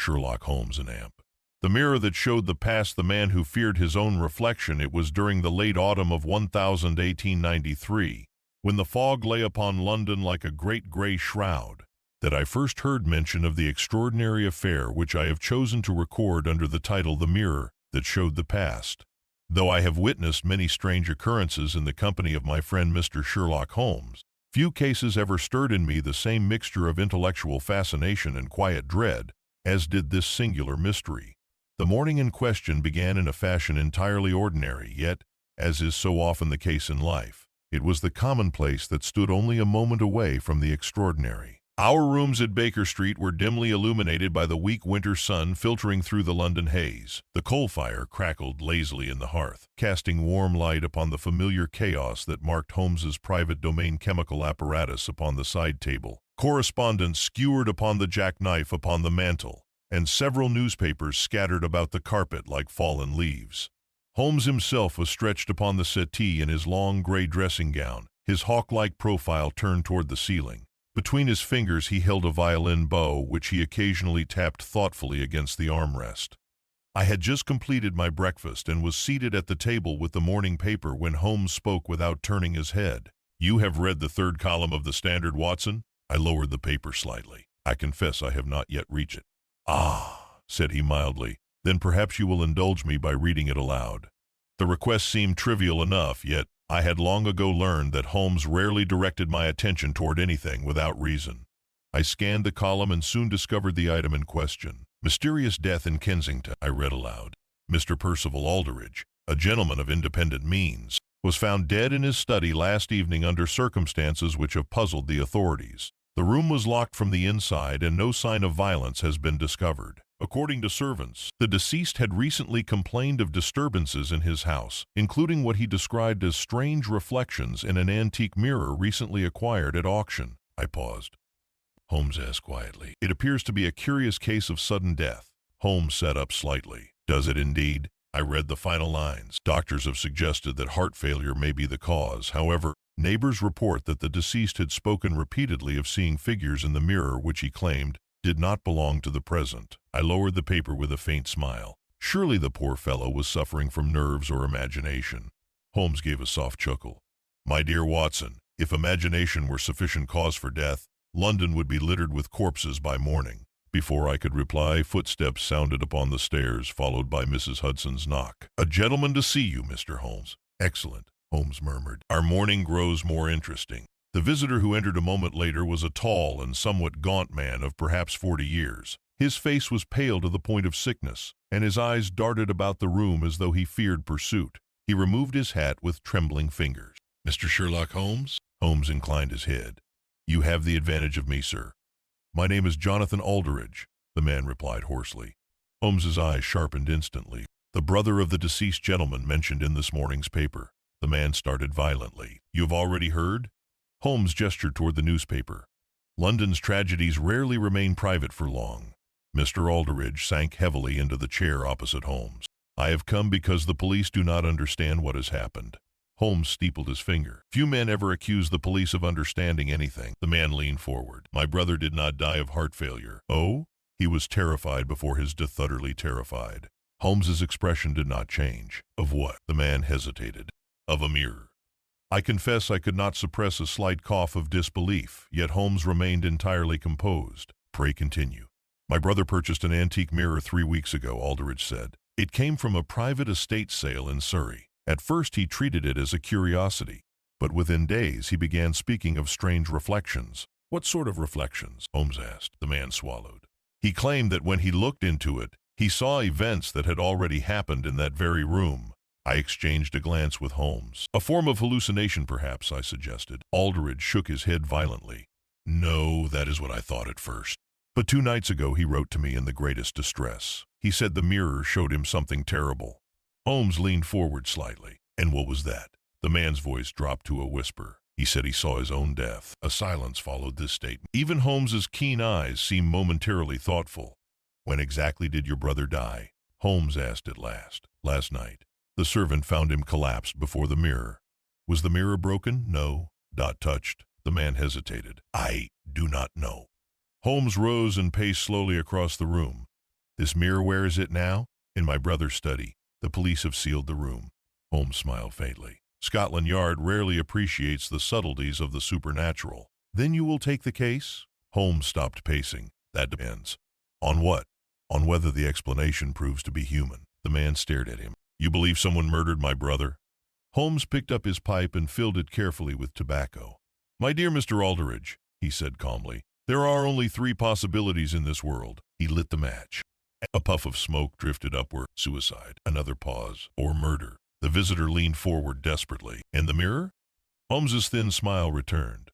Sherlock Holmes an amp. The mirror that showed the past the man who feared his own reflection. It was during the late autumn of 1893, when the fog lay upon London like a great grey shroud, that I first heard mention of the extraordinary affair which I have chosen to record under the title The Mirror That Showed the Past. Though I have witnessed many strange occurrences in the company of my friend Mr. Sherlock Holmes, few cases ever stirred in me the same mixture of intellectual fascination and quiet dread as did this singular mystery. The morning in question began in a fashion entirely ordinary, yet, as is so often the case in life, it was the commonplace that stood only a moment away from the extraordinary. Our rooms at Baker Street were dimly illuminated by the weak winter sun filtering through the London haze. The coal fire crackled lazily in the hearth, casting warm light upon the familiar chaos that marked Holmes's private domain chemical apparatus upon the side table. Correspondence skewered upon the jackknife upon the mantel, and several newspapers scattered about the carpet like fallen leaves. Holmes himself was stretched upon the settee in his long gray dressing gown, his hawk-like profile turned toward the ceiling. Between his fingers he held a violin bow, which he occasionally tapped thoughtfully against the armrest. I had just completed my breakfast and was seated at the table with the morning paper when Holmes spoke without turning his head. "You have read the third column of the Standard, Watson?" I lowered the paper slightly. "I confess I have not yet reached it." "Ah," said he mildly, "then perhaps you will indulge me by reading it aloud." The request seemed trivial enough, yet I had long ago learned that Holmes rarely directed my attention toward anything without reason. I scanned the column and soon discovered the item in question. "Mysterious death in Kensington," I read aloud. "Mr. Percival Aldridge, a gentleman of independent means, was found dead in his study last evening under circumstances which have puzzled the authorities. The room was locked from the inside and no sign of violence has been discovered. According to servants, the deceased had recently complained of disturbances in his house, including what he described as strange reflections in an antique mirror recently acquired at auction." I paused. Holmes asked quietly, "It appears to be a curious case of sudden death." Holmes sat up slightly. "Does it indeed?" I read the final lines. "Doctors have suggested that heart failure may be the cause. However, neighbors report that the deceased had spoken repeatedly of seeing figures in the mirror which he claimed did not belong to the present." I lowered the paper with a faint smile. Surely the poor fellow was suffering from nerves or imagination. Holmes gave a soft chuckle. "My dear Watson, if imagination were sufficient cause for death, London would be littered with corpses by morning." Before I could reply, footsteps sounded upon the stairs, followed by Mrs. Hudson's knock. "A gentleman to see you, Mr. Holmes." "Excellent," Holmes murmured. "Our morning grows more interesting." The visitor who entered a moment later was a tall and somewhat gaunt man of perhaps 40 years. His face was pale to the point of sickness, and his eyes darted about the room as though he feared pursuit. He removed his hat with trembling fingers. "Mr. Sherlock Holmes?" Holmes inclined his head. "You have the advantage of me, sir." "My name is Jonathan Aldridge," the man replied hoarsely. Holmes's eyes sharpened instantly. "The brother of the deceased gentleman mentioned in this morning's paper." The man started violently. "You have already heard?" Holmes gestured toward the newspaper. "London's tragedies rarely remain private for long." Mr. Aldridge sank heavily into the chair opposite Holmes. "I have come because the police do not understand what has happened." Holmes steepled his finger. "Few men ever accuse the police of understanding anything." The man leaned forward. "My brother did not die of heart failure." "Oh?" "He was terrified before his death, utterly terrified." Holmes's expression did not change. "Of what?" The man hesitated. "Of a mirror." I confess I could not suppress a slight cough of disbelief, yet Holmes remained entirely composed. "Pray continue." "My brother purchased an antique mirror 3 weeks ago," Aldridge said. "It came from a private estate sale in Surrey. At first he treated it as a curiosity, but within days he began speaking of strange reflections." "What sort of reflections?" Holmes asked. The man swallowed. "He claimed that when he looked into it, he saw events that had already happened in that very room." I exchanged a glance with Holmes. "A form of hallucination, perhaps," I suggested. Aldridge shook his head violently. "No, that is what I thought at first. But 2 nights ago he wrote to me in the greatest distress. He said the mirror showed him something terrible." Holmes leaned forward slightly. "And what was that?" The man's voice dropped to a whisper. "He said he saw his own death." A silence followed this statement. Even Holmes's keen eyes seemed momentarily thoughtful. "When exactly did your brother die?" Holmes asked at last. "Last night. The servant found him collapsed before the mirror." "Was the mirror broken?" "No, not touched." The man hesitated. "I do not know." Holmes rose and paced slowly across the room. This mirror, where is it now? In my brother's study. The police have sealed the room. Holmes smiled faintly. Scotland Yard rarely appreciates the subtleties of the supernatural. Then you will take the case? Holmes stopped pacing. That depends. On what? On whether the explanation proves to be human. The man stared at him. You believe someone murdered my brother? Holmes picked up his pipe and filled it carefully with tobacco. My dear Mr. Aldridge, he said calmly, there are only 3 possibilities in this world. He lit the match. A puff of smoke drifted upward. Suicide. Another pause. Or murder. The visitor leaned forward desperately. And the mirror? Holmes's thin smile returned.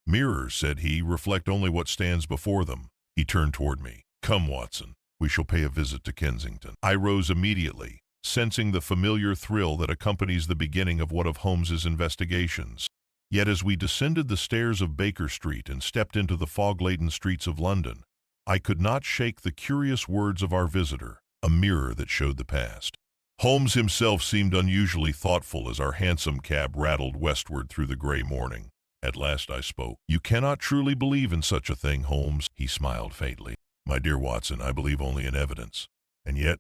Mirrors, said he, reflect only what stands before them. He turned toward me. Come, Watson. We shall pay a visit to Kensington. I rose immediately, sensing the familiar thrill that accompanies the beginning of one of Holmes's investigations. Yet as we descended the stairs of Baker Street and stepped into the fog-laden streets of London, I could not shake the curious words of our visitor, a mirror that showed the past. Holmes himself seemed unusually thoughtful as our hansom cab rattled westward through the gray morning. At last I spoke. You cannot truly believe in such a thing, Holmes, he smiled faintly. My dear Watson, I believe only in evidence. And yet,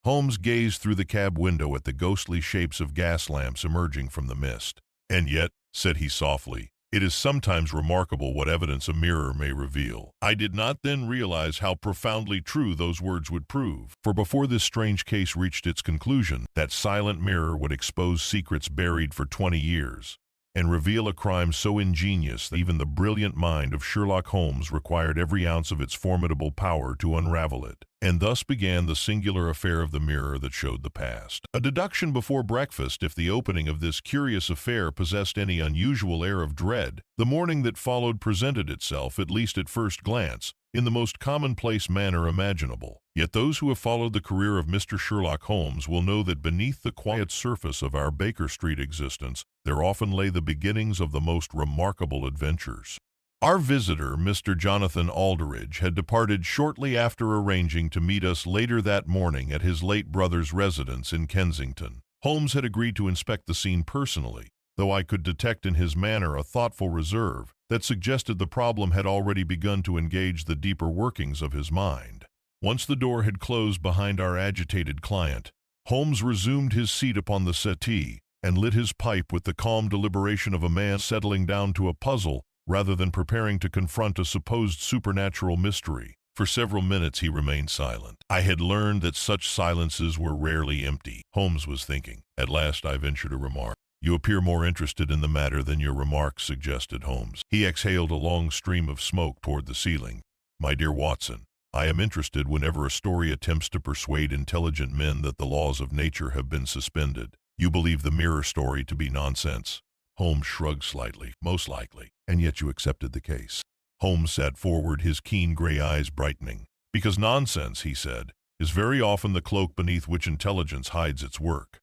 Holmes gazed through the cab window at the ghostly shapes of gas lamps emerging from the mist. And yet, said he softly, it is sometimes remarkable what evidence a mirror may reveal. I did not then realize how profoundly true those words would prove, for before this strange case reached its conclusion, that silent mirror would expose secrets buried for 20 years, and reveal a crime so ingenious that even the brilliant mind of Sherlock Holmes required every ounce of its formidable power to unravel it. And thus began the singular affair of the mirror that showed the past. A deduction before breakfast, if the opening of this curious affair possessed any unusual air of dread, the morning that followed presented itself, at least at first glance, in the most commonplace manner imaginable. Yet those who have followed the career of Mr. Sherlock Holmes will know that beneath the quiet surface of our Baker Street existence, there often lay the beginnings of the most remarkable adventures. Our visitor, Mr. Jonathan Aldridge, had departed shortly after arranging to meet us later that morning at his late brother's residence in Kensington. Holmes had agreed to inspect the scene personally, though I could detect in his manner a thoughtful reserve that suggested the problem had already begun to engage the deeper workings of his mind. Once the door had closed behind our agitated client, Holmes resumed his seat upon the settee and lit his pipe with the calm deliberation of a man settling down to a puzzle rather than preparing to confront a supposed supernatural mystery. For several minutes he remained silent. I had learned that such silences were rarely empty, Holmes was thinking. At last I ventured a remark. You appear more interested in the matter than your remarks, suggested Holmes. He exhaled a long stream of smoke toward the ceiling. My dear Watson, I am interested whenever a story attempts to persuade intelligent men that the laws of nature have been suspended. You believe the mirror story to be nonsense? Holmes shrugged slightly. Most likely. And yet you accepted the case. Holmes sat forward, his keen gray eyes brightening. Because nonsense, he said, is very often the cloak beneath which intelligence hides its work.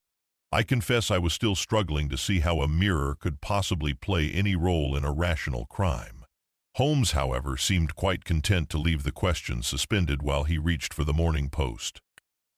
I confess I was still struggling to see how a mirror could possibly play any role in a rational crime. Holmes, however, seemed quite content to leave the question suspended while he reached for the Morning Post.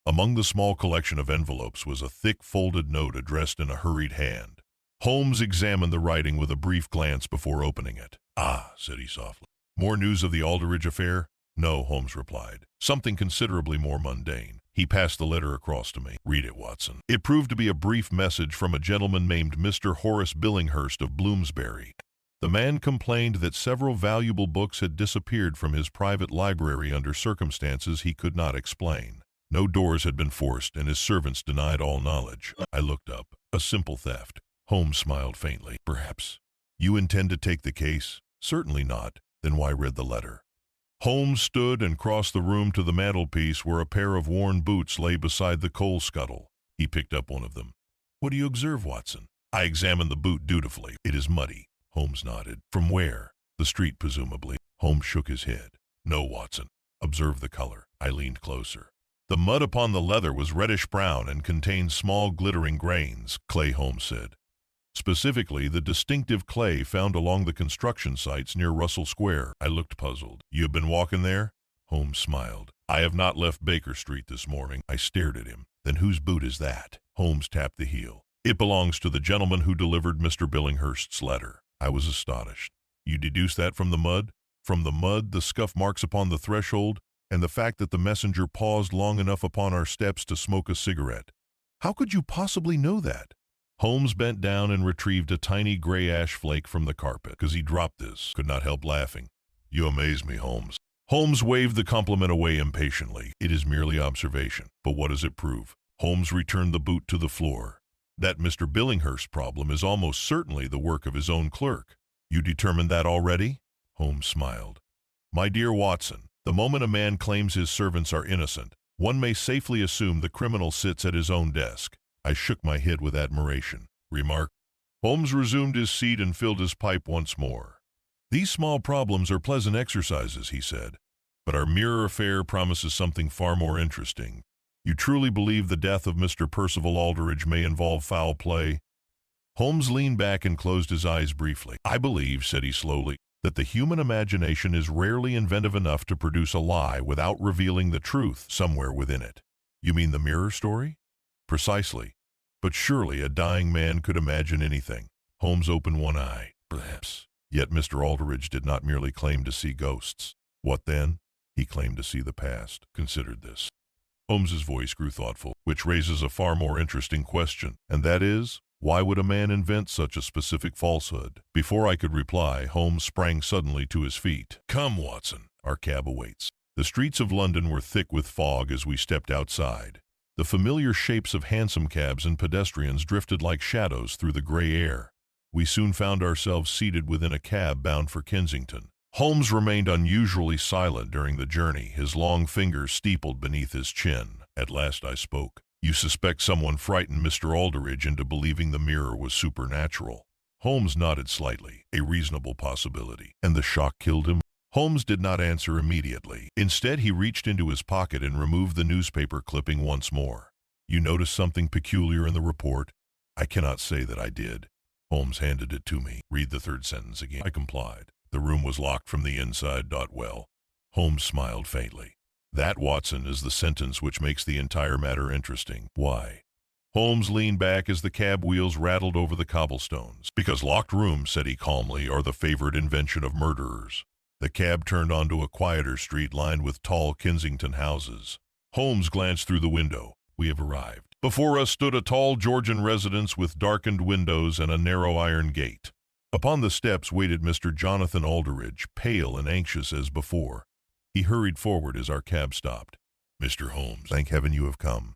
Among the small collection of envelopes was a thick folded note addressed in a hurried hand. Holmes examined the writing with a brief glance before opening it. Ah, said he softly. More news of the Aldridge affair? No, Holmes replied. Something considerably more mundane. He passed the letter across to me. Read it, Watson. It proved to be a brief message from a gentleman named Mr. Horace Billinghurst of Bloomsbury. The man complained that several valuable books had disappeared from his private library under circumstances he could not explain. No doors had been forced, and his servants denied all knowledge. I looked up. A simple theft. Holmes smiled faintly. Perhaps. You intend to take the case? Certainly not. Then why read the letter? Holmes stood and crossed the room to the mantelpiece where a pair of worn boots lay beside the coal scuttle. He picked up one of them. What do you observe, Watson? I examined the boot dutifully. It is muddy. Holmes nodded. From where? The street, presumably. Holmes shook his head. No, Watson. Observe the color. I leaned closer. The mud upon the leather was reddish-brown and contained small glittering grains, clay, Holmes said. Specifically, the distinctive clay found along the construction sites near Russell Square. I looked puzzled. You have been walking there? Holmes smiled. I have not left Baker Street this morning. I stared at him. Then whose boot is that? Holmes tapped the heel. It belongs to the gentleman who delivered Mr. Billinghurst's letter. I was astonished. You deduce that from the mud? From the mud, the scuff marks upon the threshold, and the fact that the messenger paused long enough upon our steps to smoke a cigarette. How could you possibly know that? Holmes bent down and retrieved a tiny gray ash flake from the carpet. Because he dropped this, could not help laughing. You amaze me, Holmes. Holmes waved the compliment away impatiently. It is merely observation. But what does it prove? Holmes returned the boot to the floor. That Mr. Billinghurst's problem is almost certainly the work of his own clerk. You determined that already? Holmes smiled. My dear Watson, the moment a man claims his servants are innocent, one may safely assume the criminal sits at his own desk. I shook my head with admiration. Remark. Holmes resumed his seat and filled his pipe once more. These small problems are pleasant exercises, he said, but our mirror affair promises something far more interesting. You truly believe the death of Mr. Percival Aldrich may involve foul play? Holmes leaned back and closed his eyes briefly. I believe, said he slowly, that the human imagination is rarely inventive enough to produce a lie without revealing the truth somewhere within it. You mean the mirror story? Precisely. But surely a dying man could imagine anything. Holmes opened one eye. Perhaps. Yet Mr. Aldrich did not merely claim to see ghosts. What then? He claimed to see the past. Considered this. Holmes's voice grew thoughtful, which raises a far more interesting question, and that is, why would a man invent such a specific falsehood? Before I could reply, Holmes sprang suddenly to his feet. Come, Watson, our cab awaits. The streets of London were thick with fog as we stepped outside. The familiar shapes of hansom cabs and pedestrians drifted like shadows through the gray air. We soon found ourselves seated within a cab bound for Kensington. Holmes remained unusually silent during the journey, his long fingers steepled beneath his chin. At last I spoke. You suspect someone frightened Mr. Aldrich into believing the mirror was supernatural. Holmes nodded slightly. A reasonable possibility. And the shock killed him? Holmes did not answer immediately. Instead, he reached into his pocket and removed the newspaper clipping once more. You noticed something peculiar in the report? I cannot say that I did. Holmes handed it to me. Read the third sentence again. I complied. The room was locked from the inside. Well. Holmes smiled faintly. That, Watson, is the sentence which makes the entire matter interesting. Why? Holmes leaned back as the cab wheels rattled over the cobblestones. Because locked rooms, said he calmly, are the favorite invention of murderers. The cab turned onto a quieter street lined with tall Kensington houses. Holmes glanced through the window. We have arrived. Before us stood a tall Georgian residence with darkened windows and a narrow iron gate. Upon the steps waited Mr. Jonathan Aldrich, pale and anxious as before. He hurried forward as our cab stopped. Mr. Holmes, thank heaven you have come.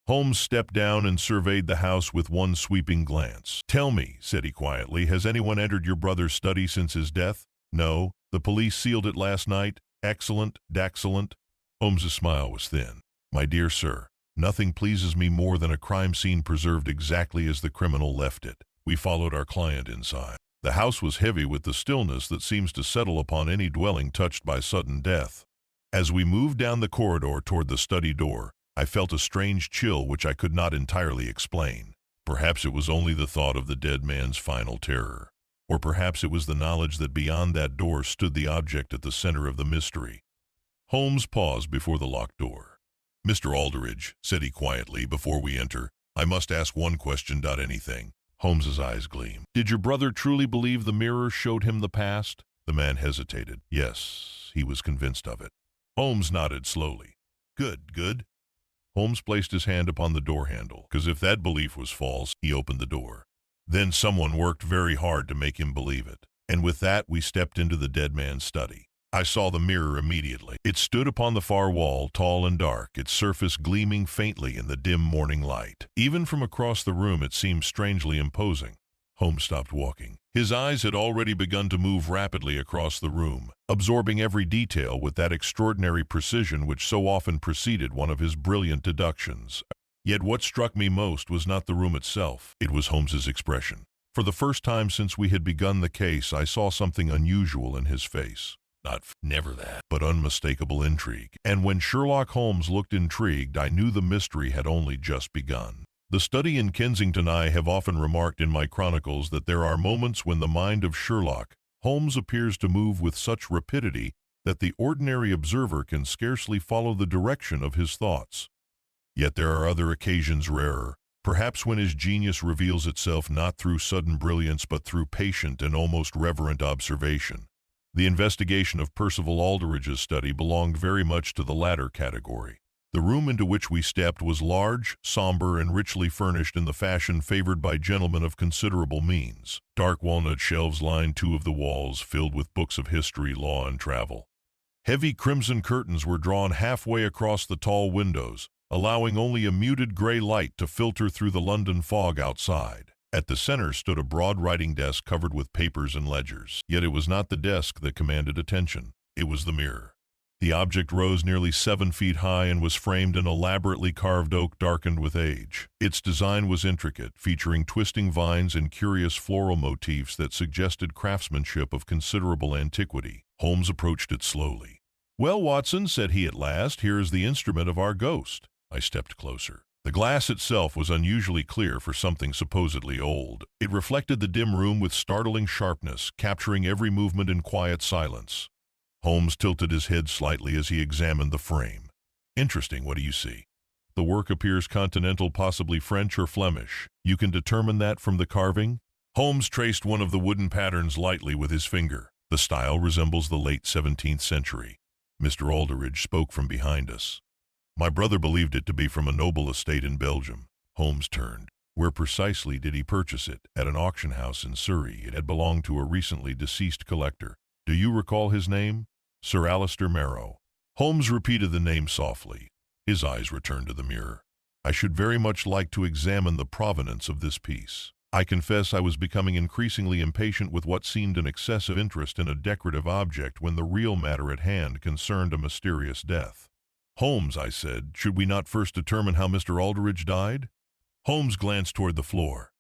Holmes stepped down and surveyed the house with one sweeping glance. Tell me, said he quietly, has anyone entered your brother's study since his death? No. The police sealed it last night. Excellent, daxcellent. Holmes's smile was thin. My dear sir, nothing pleases me more than a crime scene preserved exactly as the criminal left it. We followed our client inside. The house was heavy with the stillness that seems to settle upon any dwelling touched by sudden death. As we moved down the corridor toward the study door, I felt a strange chill which I could not entirely explain. Perhaps it was only the thought of the dead man's final terror. Or perhaps it was the knowledge that beyond that door stood the object at the center of the mystery. Holmes paused before the locked door. Mr. Aldrich, said he quietly, before we enter, I must ask one question. Anything. Holmes's eyes gleamed. Did your brother truly believe the mirror showed him the past? The man hesitated. Yes, he was convinced of it. Holmes nodded slowly. Good. Holmes placed his hand upon the door handle, because if that belief was false, he opened the door. Then someone worked very hard to make him believe it. And with that, we stepped into the dead man's study. I saw the mirror immediately. It stood upon the far wall, tall and dark, its surface gleaming faintly in the dim morning light. Even from across the room, it seemed strangely imposing. Holmes stopped walking. His eyes had already begun to move rapidly across the room, absorbing every detail with that extraordinary precision which so often preceded one of his brilliant deductions. Yet what struck me most was not the room itself. It was Holmes's expression. For the first time since we had begun the case, I saw something unusual in his face. Never that, but unmistakable intrigue. And when Sherlock Holmes looked intrigued, I knew the mystery had only just begun. The study in Kensington. I have often remarked in my chronicles that there are moments when the mind of Sherlock Holmes appears to move with such rapidity that the ordinary observer can scarcely follow the direction of his thoughts. Yet there are other occasions rarer, perhaps when his genius reveals itself not through sudden brilliance but through patient and almost reverent observation. The investigation of Percival Aldridge's study belonged very much to the latter category. The room into which we stepped was large, somber, and richly furnished in the fashion favored by gentlemen of considerable means. Dark walnut shelves lined two of the walls, filled with books of history, law, and travel. Heavy crimson curtains were drawn halfway across the tall windows, allowing only a muted gray light to filter through the London fog outside. At the center stood a broad writing desk covered with papers and ledgers. Yet it was not the desk that commanded attention. It was the mirror. The object rose nearly 7 feet high and was framed in elaborately carved oak darkened with age. Its design was intricate, featuring twisting vines and curious floral motifs that suggested craftsmanship of considerable antiquity. Holmes approached it slowly. "Well, Watson," said he at last, "here is the instrument of our ghost." I stepped closer. The glass itself was unusually clear for something supposedly old. It reflected the dim room with startling sharpness, capturing every movement in quiet silence. Holmes tilted his head slightly as he examined the frame. "Interesting, what do you see?" "The work appears continental, possibly French or Flemish. You can determine that from the carving?" Holmes traced one of the wooden patterns lightly with his finger. "The style resembles the late 17th century. Mr. Aldridge spoke from behind us. "My brother believed it to be from a noble estate in Belgium." Holmes turned. "Where precisely did he purchase it?" "At an auction house in Surrey. It had belonged to a recently deceased collector." "Do you recall his name?" "Sir Alister Marrow." Holmes repeated the name softly. His eyes returned to the mirror. "I should very much like to examine the provenance of this piece." I confess I was becoming increasingly impatient with what seemed an excessive interest in a decorative object when the real matter at hand concerned a mysterious death. "Holmes," I said, "should we not first determine how Mr. Aldridge died?" Holmes glanced toward the floor.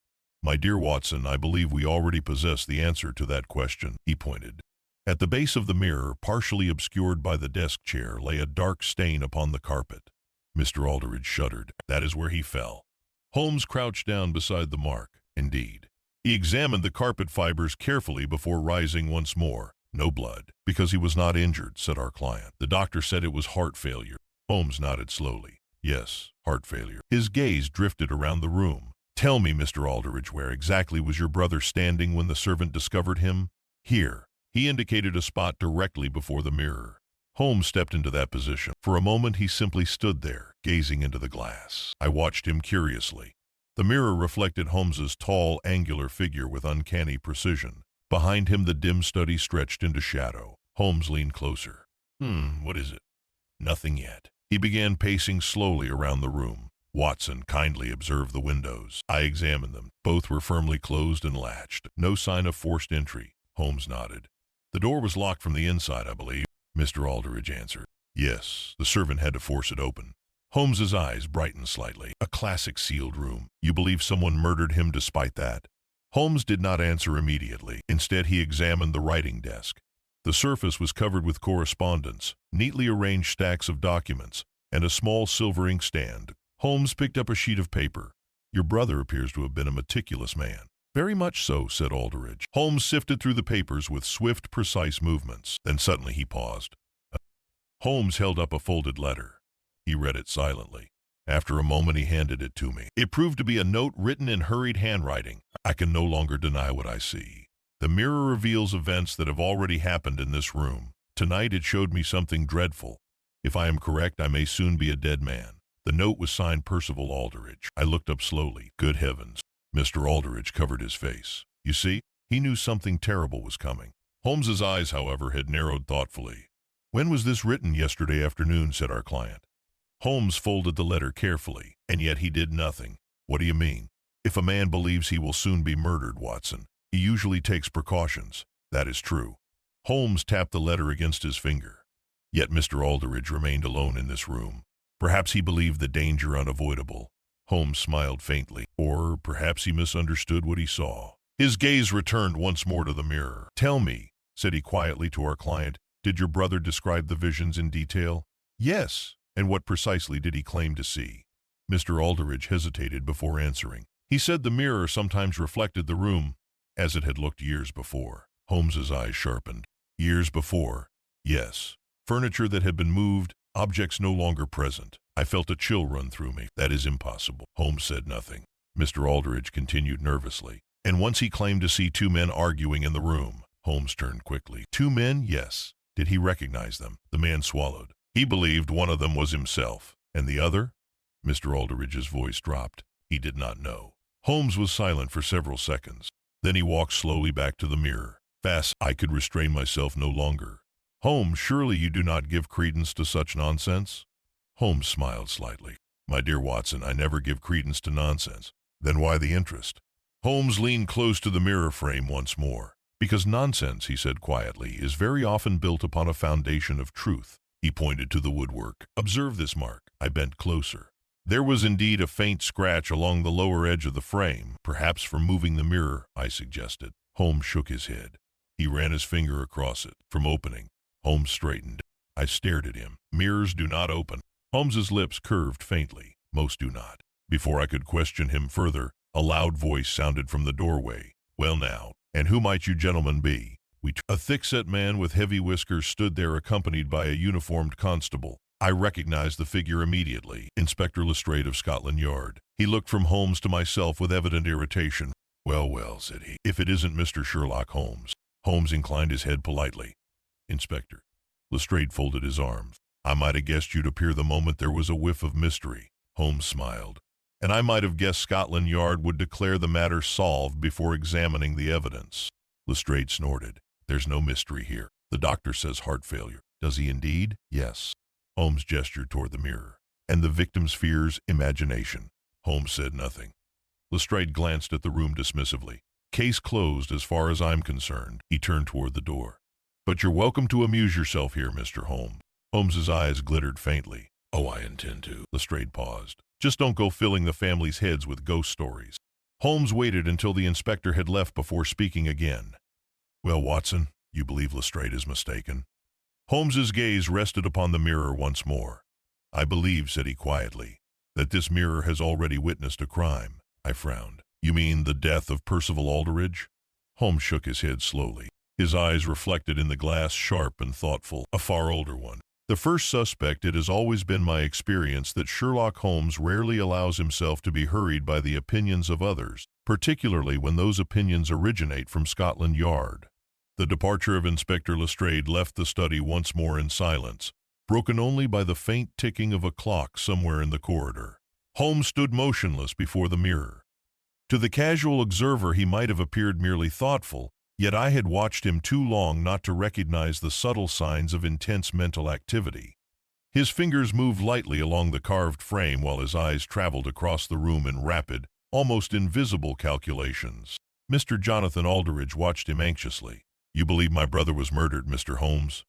"My dear Watson, I believe we already possess the answer to that question." He pointed. At the base of the mirror, partially obscured by the desk chair, lay a dark stain upon the carpet. Mr. Aldridge shuddered. "That is where he fell." Holmes crouched down beside the mark. Indeed. He examined the carpet fibers carefully before rising once more. "No blood." "Because he was not injured," said our client. "The doctor said it was heart failure." Holmes nodded slowly. "Yes, heart failure." His gaze drifted around the room. "Tell me, Mr. Aldridge, where exactly was your brother standing when the servant discovered him?" "Here." He indicated a spot directly before the mirror. Holmes stepped into that position. For a moment he simply stood there, gazing into the glass. I watched him curiously. The mirror reflected Holmes's tall, angular figure with uncanny precision. Behind him the dim study stretched into shadow. Holmes leaned closer. What is it?" "Nothing yet." He began pacing slowly around the room. "Watson, kindly observe the windows." I examined them. Both were firmly closed and latched. No sign of forced entry. Holmes nodded. "The door was locked from the inside, I believe." Mr. Aldridge answered. "Yes, the servant had to force it open." Holmes's eyes brightened slightly. "A classic sealed room. You believe someone murdered him despite that?" Holmes did not answer immediately. Instead, he examined the writing desk. The surface was covered with correspondence, neatly arranged stacks of documents, and a small silver inkstand. Holmes picked up a sheet of paper. "Your brother appears to have been a meticulous man." "Very much so," said Aldridge. Holmes sifted through the papers with swift, precise movements. Then suddenly he paused. Holmes held up a folded letter. He read it silently. After a moment he handed it to me. It proved to be a note written in hurried handwriting. "I can no longer deny what I see. The mirror reveals events that have already happened in this room. Tonight it showed me something dreadful. If I am correct, I may soon be a dead man." The note was signed Percival Aldridge. I looked up slowly. Good heavens. Mr. Aldridge covered his face. You see, he knew something terrible was coming. Holmes's eyes, however, had narrowed thoughtfully. "When was this written?" "Yesterday afternoon," said our client. Holmes folded the letter carefully, and yet he did nothing. "What do you mean?" "If a man believes he will soon be murdered, Watson, he usually takes precautions." "That is true." Holmes tapped the letter against his finger. Yet Mr. Aldridge remained alone in this room. Perhaps he believed the danger unavoidable. Holmes smiled faintly. Or perhaps he misunderstood what he saw. His gaze returned once more to the mirror. "Tell me," said he quietly to our client, "did your brother describe the visions in detail?" "Yes." "And what precisely did he claim to see?" Mr. Aldridge hesitated before answering. "He said the mirror sometimes reflected the room as it had looked years before." Holmes's eyes sharpened. "Years before?" "Yes. Furniture that had been moved, objects no longer present." I felt a chill run through me. "That is impossible." Holmes said nothing. Mr. Aldridge continued nervously. "And once he claimed to see two men arguing in the room." Holmes turned quickly. 2 men? Yes. Did he recognize them? The man swallowed. He believed one of them was himself. And the other? Mr. Aldridge's voice dropped. He did not know. Holmes was silent for several seconds. Then he walked slowly back to the mirror. Fast, I could restrain myself no longer. Holmes, surely you do not give credence to such nonsense? Holmes smiled slightly. My dear Watson, I never give credence to nonsense. Then why the interest? Holmes leaned close to the mirror frame once more. Because nonsense, he said quietly, is very often built upon a foundation of truth. He pointed to the woodwork. Observe this mark. I bent closer. There was indeed a faint scratch along the lower edge of the frame, perhaps from moving the mirror, I suggested. Holmes shook his head. He ran his finger across it. From opening. Holmes straightened. I stared at him. Mirrors do not open. Holmes's lips curved faintly. Most do not. Before I could question him further, a loud voice sounded from the doorway. Well now, and who might you gentlemen be? A thick-set man with heavy whiskers stood there accompanied by a uniformed constable. I recognized the figure immediately, Inspector Lestrade of Scotland Yard. He looked from Holmes to myself with evident irritation. Well, well, said he, if it isn't Mr. Sherlock Holmes. Holmes inclined his head politely. Inspector. Lestrade folded his arms. I might have guessed you'd appear the moment there was a whiff of mystery. Holmes smiled. And I might have guessed Scotland Yard would declare the matter solved before examining the evidence. Lestrade snorted. There's no mystery here. The doctor says heart failure. Does he indeed? Yes. Holmes gestured toward the mirror. And the victim's fears, imagination. Holmes said nothing. Lestrade glanced at the room dismissively. Case closed as far as I'm concerned. He turned toward the door. But you're welcome to amuse yourself here, Mr. Holmes. Holmes's eyes glittered faintly. Oh, I intend to. Lestrade paused. Just don't go filling the family's heads with ghost stories. Holmes waited until the inspector had left before speaking again. Well, Watson, you believe Lestrade is mistaken? Holmes's gaze rested upon the mirror once more. I believe, said he quietly, that this mirror has already witnessed a crime. I frowned. You mean the death of Percival Aldridge? Holmes shook his head slowly. His eyes reflected in the glass, sharp and thoughtful, a far older one. The first suspect, it has always been my experience that Sherlock Holmes rarely allows himself to be hurried by the opinions of others, particularly when those opinions originate from Scotland Yard. The departure of Inspector Lestrade left the study once more in silence, broken only by the faint ticking of a clock somewhere in the corridor. Holmes stood motionless before the mirror. To the casual observer he might have appeared merely thoughtful, yet I had watched him too long not to recognize the subtle signs of intense mental activity. His fingers moved lightly along the carved frame while his eyes traveled across the room in rapid, almost invisible calculations. Mr. Jonathan Aldridge watched him anxiously. You believe my brother was murdered, Mr. Holmes?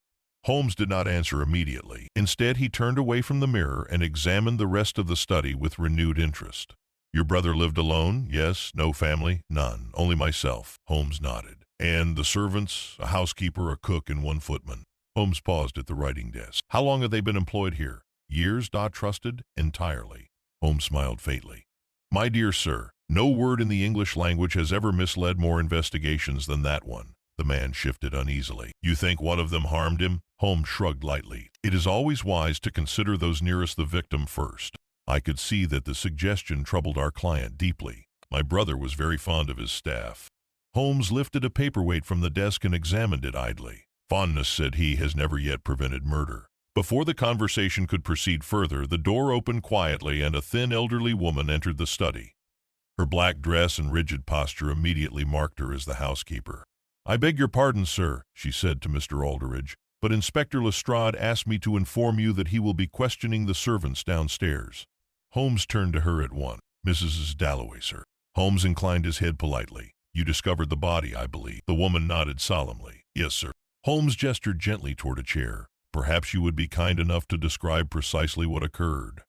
Holmes did not answer immediately. Instead, he turned away from the mirror and examined the rest of the study with renewed interest. Your brother lived alone? Yes. No family? None. Only myself. Holmes nodded. And the servants, a housekeeper, a cook, and 1 footman. Holmes paused at the writing desk. How long have they been employed here? Years, Dodd trusted? Entirely. Holmes smiled faintly. My dear sir, no word in the English language has ever misled more investigations than that one. The man shifted uneasily. You think one of them harmed him? Holmes shrugged lightly. It is always wise to consider those nearest the victim first. I could see that the suggestion troubled our client deeply. My brother was very fond of his staff. Holmes lifted a paperweight from the desk and examined it idly. Fondness, said he, has never yet prevented murder. Before the conversation could proceed further, the door opened quietly and a thin elderly woman entered the study. Her black dress and rigid posture immediately marked her as the housekeeper. I beg your pardon, sir, she said to Mr. Aldridge, but Inspector Lestrade asked me to inform you that he will be questioning the servants downstairs. Holmes turned to her at once. Mrs. Dalloway, sir. Holmes inclined his head politely. You discovered the body, I believe. The woman nodded solemnly. Yes, sir. Holmes gestured gently toward a chair. Perhaps you would be kind enough to describe precisely what occurred.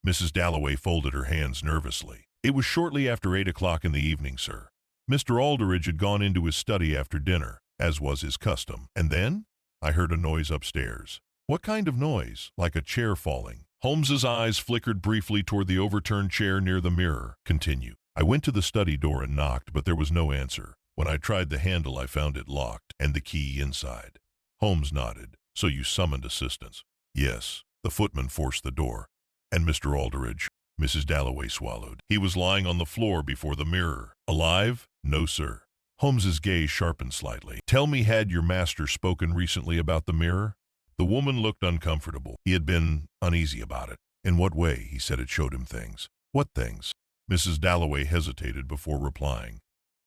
Mrs. Dalloway folded her hands nervously. It was shortly after 8 o'clock in the evening, sir. Mr. Aldridge had gone into his study after dinner, as was his custom. And then? I heard a noise upstairs. What kind of noise? Like a chair falling. Holmes's eyes flickered briefly toward the overturned chair near the mirror. Continue. I went to the study door and knocked, but there was no answer. When I tried the handle, I found it locked, and the key inside. Holmes nodded. So you summoned assistance? Yes. The footman forced the door. And Mr. Aldridge? Mrs. Dalloway swallowed. He was lying on the floor before the mirror. Alive? No, sir. Holmes's gaze sharpened slightly. Tell me, had your master spoken recently about the mirror? The woman looked uncomfortable. He had been uneasy about it. In what way? He said it showed him things. What things? Mrs. Dalloway hesitated before replying.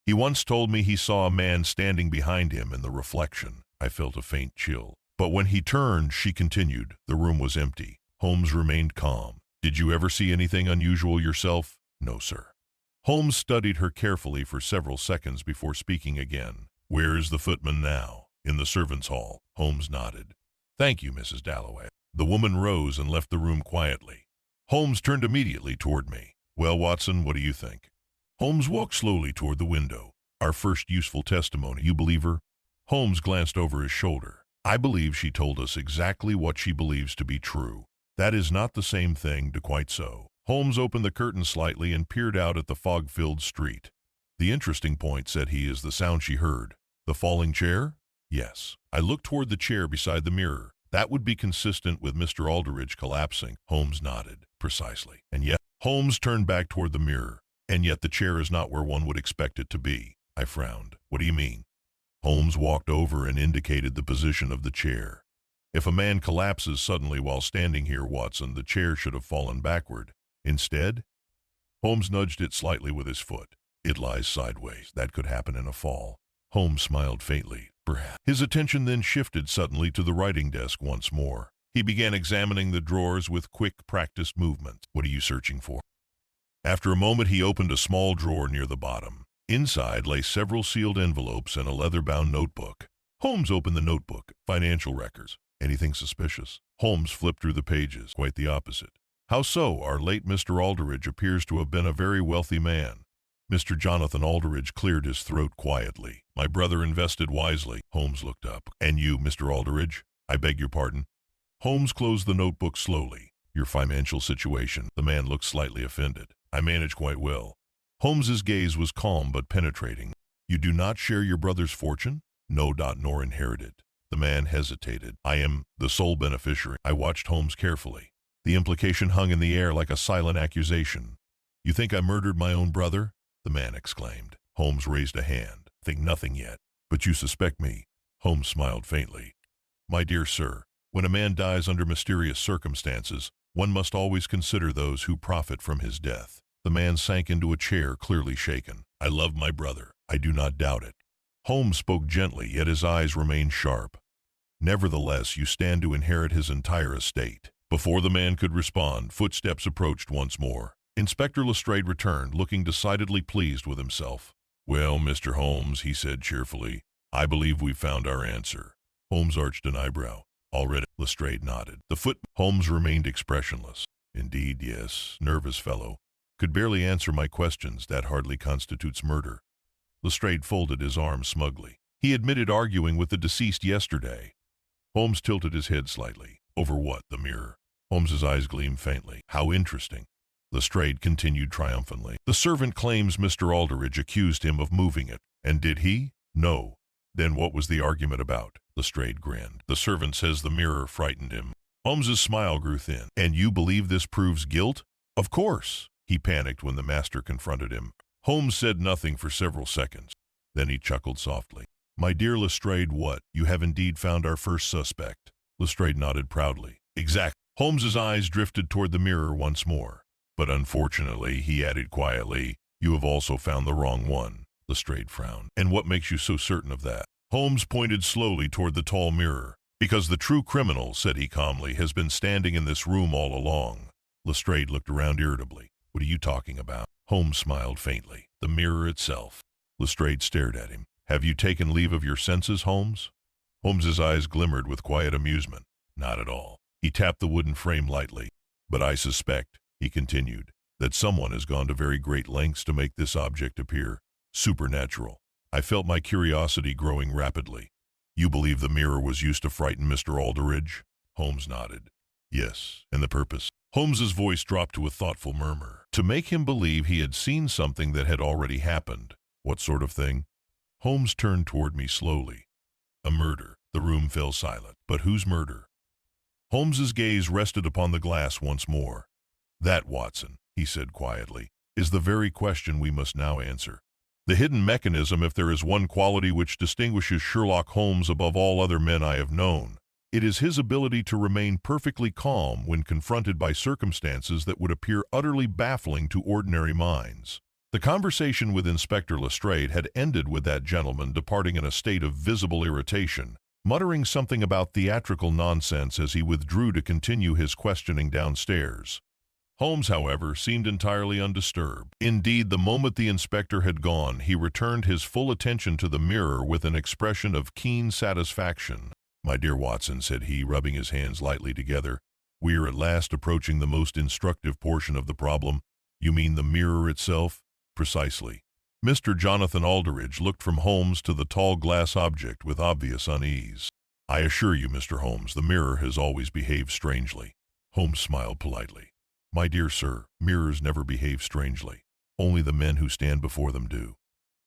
He once told me he saw a man standing behind him in the reflection. I felt a faint chill. But when he turned, she continued, the room was empty. Holmes remained calm. Did you ever see anything unusual yourself? No, sir. Holmes studied her carefully for several seconds before speaking again. Where is the footman now? In the servants' hall. Holmes nodded. Thank you, Mrs. Dalloway. The woman rose and left the room quietly. Holmes turned immediately toward me. Well, Watson, what do you think? Holmes walked slowly toward the window. Our first useful testimony, you believe her? Holmes glanced over his shoulder. I believe she told us exactly what she believes to be true. That is not the same thing, quite so. Holmes opened the curtain slightly and peered out at the fog-filled street. The interesting point, said he, is the sound she heard. The falling chair? Yes. I looked toward the chair beside the mirror. That would be consistent with Mr. Aldridge collapsing. Holmes nodded. Precisely. And yet, Holmes turned back toward the mirror. And yet the chair is not where one would expect it to be. I frowned. What do you mean? Holmes walked over and indicated the position of the chair. If a man collapses suddenly while standing here, Watson, the chair should have fallen backward. Instead, Holmes nudged it slightly with his foot. It lies sideways. That could happen in a fall. Holmes smiled faintly. Perhaps. His attention then shifted suddenly to the writing desk once more. He began examining the drawers with quick, practiced movements. What are you searching for? After a moment, he opened a small drawer near the bottom. Inside lay several sealed envelopes and a leather-bound notebook. Holmes opened the notebook. Financial records. Anything suspicious? Holmes flipped through the pages. Quite the opposite. How so? Our late Mr. Aldridge appears to have been a very wealthy man. Mr. Jonathan Aldridge cleared his throat quietly. My brother invested wisely. Holmes looked up. And you, Mr. Aldridge? I beg your pardon? Holmes closed the notebook slowly. Your financial situation. The man looked slightly offended. I manage quite well. Holmes's gaze was calm but penetrating. You do not share your brother's fortune? No, nor inherit it. The man hesitated. I am the sole beneficiary. I watched Holmes carefully. The implication hung in the air like a silent accusation. You think I murdered my own brother? The man exclaimed. Holmes raised a hand. Think nothing yet. But you suspect me. Holmes smiled faintly. My dear sir, when a man dies under mysterious circumstances, one must always consider those who profit from his death. The man sank into a chair, clearly shaken. I love my brother. I do not doubt it. Holmes spoke gently, yet his eyes remained sharp. Nevertheless, you stand to inherit his entire estate. Before the man could respond, footsteps approached once more. Inspector Lestrade returned, looking decidedly pleased with himself. Well, Mr. Holmes, he said cheerfully, I believe we've found our answer. Holmes arched an eyebrow. Already? Lestrade nodded. Holmes remained expressionless. Indeed, yes. Nervous fellow. Could barely answer my questions. That hardly constitutes murder. Lestrade folded his arms smugly. He admitted arguing with the deceased yesterday. Holmes tilted his head slightly. Over what? The mirror. Holmes's eyes gleamed faintly. How interesting. Lestrade continued triumphantly. The servant claims Mr. Aldridge accused him of moving it. And did he? No. Then what was the argument about? Lestrade grinned. The servant says the mirror frightened him. Holmes's smile grew thin. And you believe this proves guilt? Of course. He panicked when the master confronted him. Holmes said nothing for several seconds. Then he chuckled softly. My dear Lestrade, what? You have indeed found our first suspect. Lestrade nodded proudly. Exactly. Holmes's eyes drifted toward the mirror once more. But unfortunately, he added quietly, you have also found the wrong one. Lestrade frowned. And what makes you so certain of that? Holmes pointed slowly toward the tall mirror. Because the true criminal, said he calmly, has been standing in this room all along. Lestrade looked around irritably. What are you talking about? Holmes smiled faintly. The mirror itself. Lestrade stared at him. Have you taken leave of your senses, Holmes? Holmes's eyes glimmered with quiet amusement. Not at all. He tapped the wooden frame lightly. But I suspect, he continued, that someone has gone to very great lengths to make this object appear supernatural. I felt my curiosity growing rapidly. You believe the mirror was used to frighten Mr. Aldridge? Holmes nodded. Yes, and the purpose? Holmes's voice dropped to a thoughtful murmur. To make him believe he had seen something that had already happened. What sort of thing? Holmes turned toward me slowly. A murder. The room fell silent. But whose murder? Holmes's gaze rested upon the glass once more. That, Watson, he said quietly, is the very question we must now answer. The hidden mechanism, if there is one quality which distinguishes Sherlock Holmes above all other men I have known, it is his ability to remain perfectly calm when confronted by circumstances that would appear utterly baffling to ordinary minds. The conversation with Inspector Lestrade had ended with that gentleman departing in a state of visible irritation, muttering something about theatrical nonsense as he withdrew to continue his questioning downstairs. Holmes, however, seemed entirely undisturbed. Indeed, the moment the inspector had gone, he returned his full attention to the mirror with an expression of keen satisfaction. "My dear Watson," said he, rubbing his hands lightly together, "we are at last approaching the most instructive portion of the problem." "You mean the mirror itself?" "Precisely." Mr. Jonathan Aldridge looked from Holmes to the tall glass object with obvious unease. "I assure you, Mr. Holmes, the mirror has always behaved strangely." Holmes smiled politely. "My dear sir, mirrors never behave strangely. Only the men who stand before them do."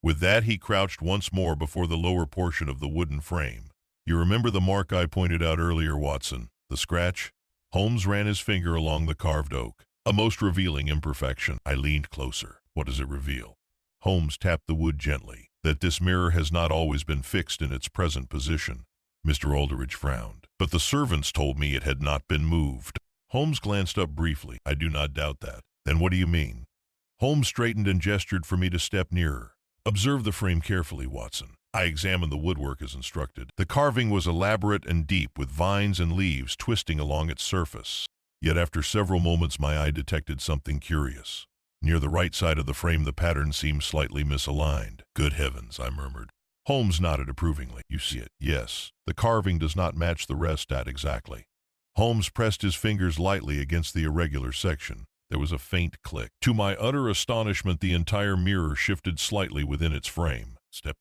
With that, he crouched once more before the lower portion of the wooden frame. "You remember the mark I pointed out earlier, Watson? The scratch?" Holmes ran his finger along the carved oak. "A most revealing imperfection." I leaned closer. "What does it reveal?" Holmes tapped the wood gently. "That this mirror has not always been fixed in its present position." Mr. Aldridge frowned. "But the servants told me it had not been moved." Holmes glanced up briefly. "I do not doubt that." "Then what do you mean?" Holmes straightened and gestured for me to step nearer. "Observe the frame carefully, Watson." I examined the woodwork as instructed. The carving was elaborate and deep, with vines and leaves twisting along its surface. Yet after several moments my eye detected something curious. Near the right side of the frame the pattern seemed slightly misaligned. "Good heavens," I murmured. Holmes nodded approvingly. "You see it?" "Yes. The carving does not match the rest exactly." Holmes pressed his fingers lightly against the irregular section. There was a faint click. To my utter astonishment, the entire mirror shifted slightly within its frame. Step.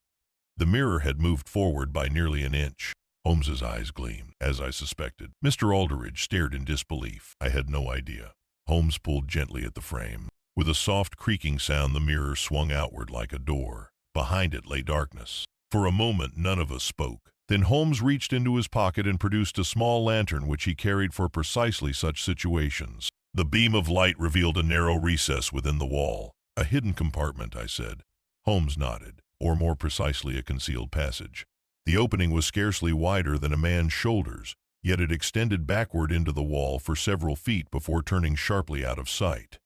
The mirror had moved forward by nearly an inch. Holmes's eyes gleamed, as I suspected. Mr. Aldridge stared in disbelief. I had no idea. Holmes pulled gently at the frame. With a soft creaking sound, the mirror swung outward like a door. Behind it lay darkness. For a moment, none of us spoke. Then Holmes reached into his pocket and produced a small lantern which he carried for precisely such situations. The beam of light revealed a narrow recess within the wall. "A hidden compartment," I said. Holmes nodded, or more precisely a concealed passage. The opening was scarcely wider than a man's shoulders, yet it extended backward into the wall for several feet before turning sharply out of sight.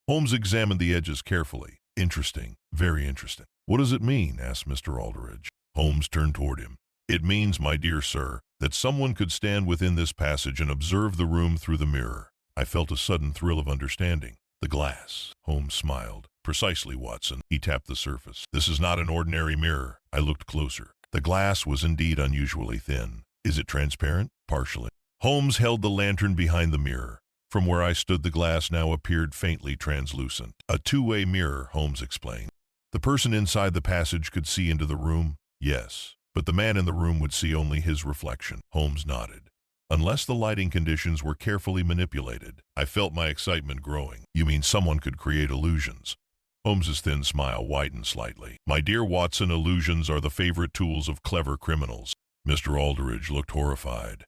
Holmes examined the edges carefully. "Interesting, very interesting." "What does it mean?" asked Mr. Aldridge. Holmes turned toward him. "It means, my dear sir, that someone could stand within this passage and observe the room through the mirror." I felt a sudden thrill of understanding. "The glass." Holmes smiled. "Precisely, Watson." He tapped the surface. "This is not an ordinary mirror." I looked closer. The glass was indeed unusually thin. "Is it transparent?" "Partially." Holmes held the lantern behind the mirror. From where I stood, the glass now appeared faintly translucent. "A two-way mirror," Holmes explained. "The person inside the passage could see into the room?" "Yes. But the man in the room would see only his reflection." Holmes nodded. "Unless the lighting conditions were carefully manipulated." I felt my excitement growing. "You mean someone could create illusions?" Holmes's thin smile widened slightly. "My dear Watson, illusions are the favorite tools of clever criminals." Mr. Aldridge looked horrified.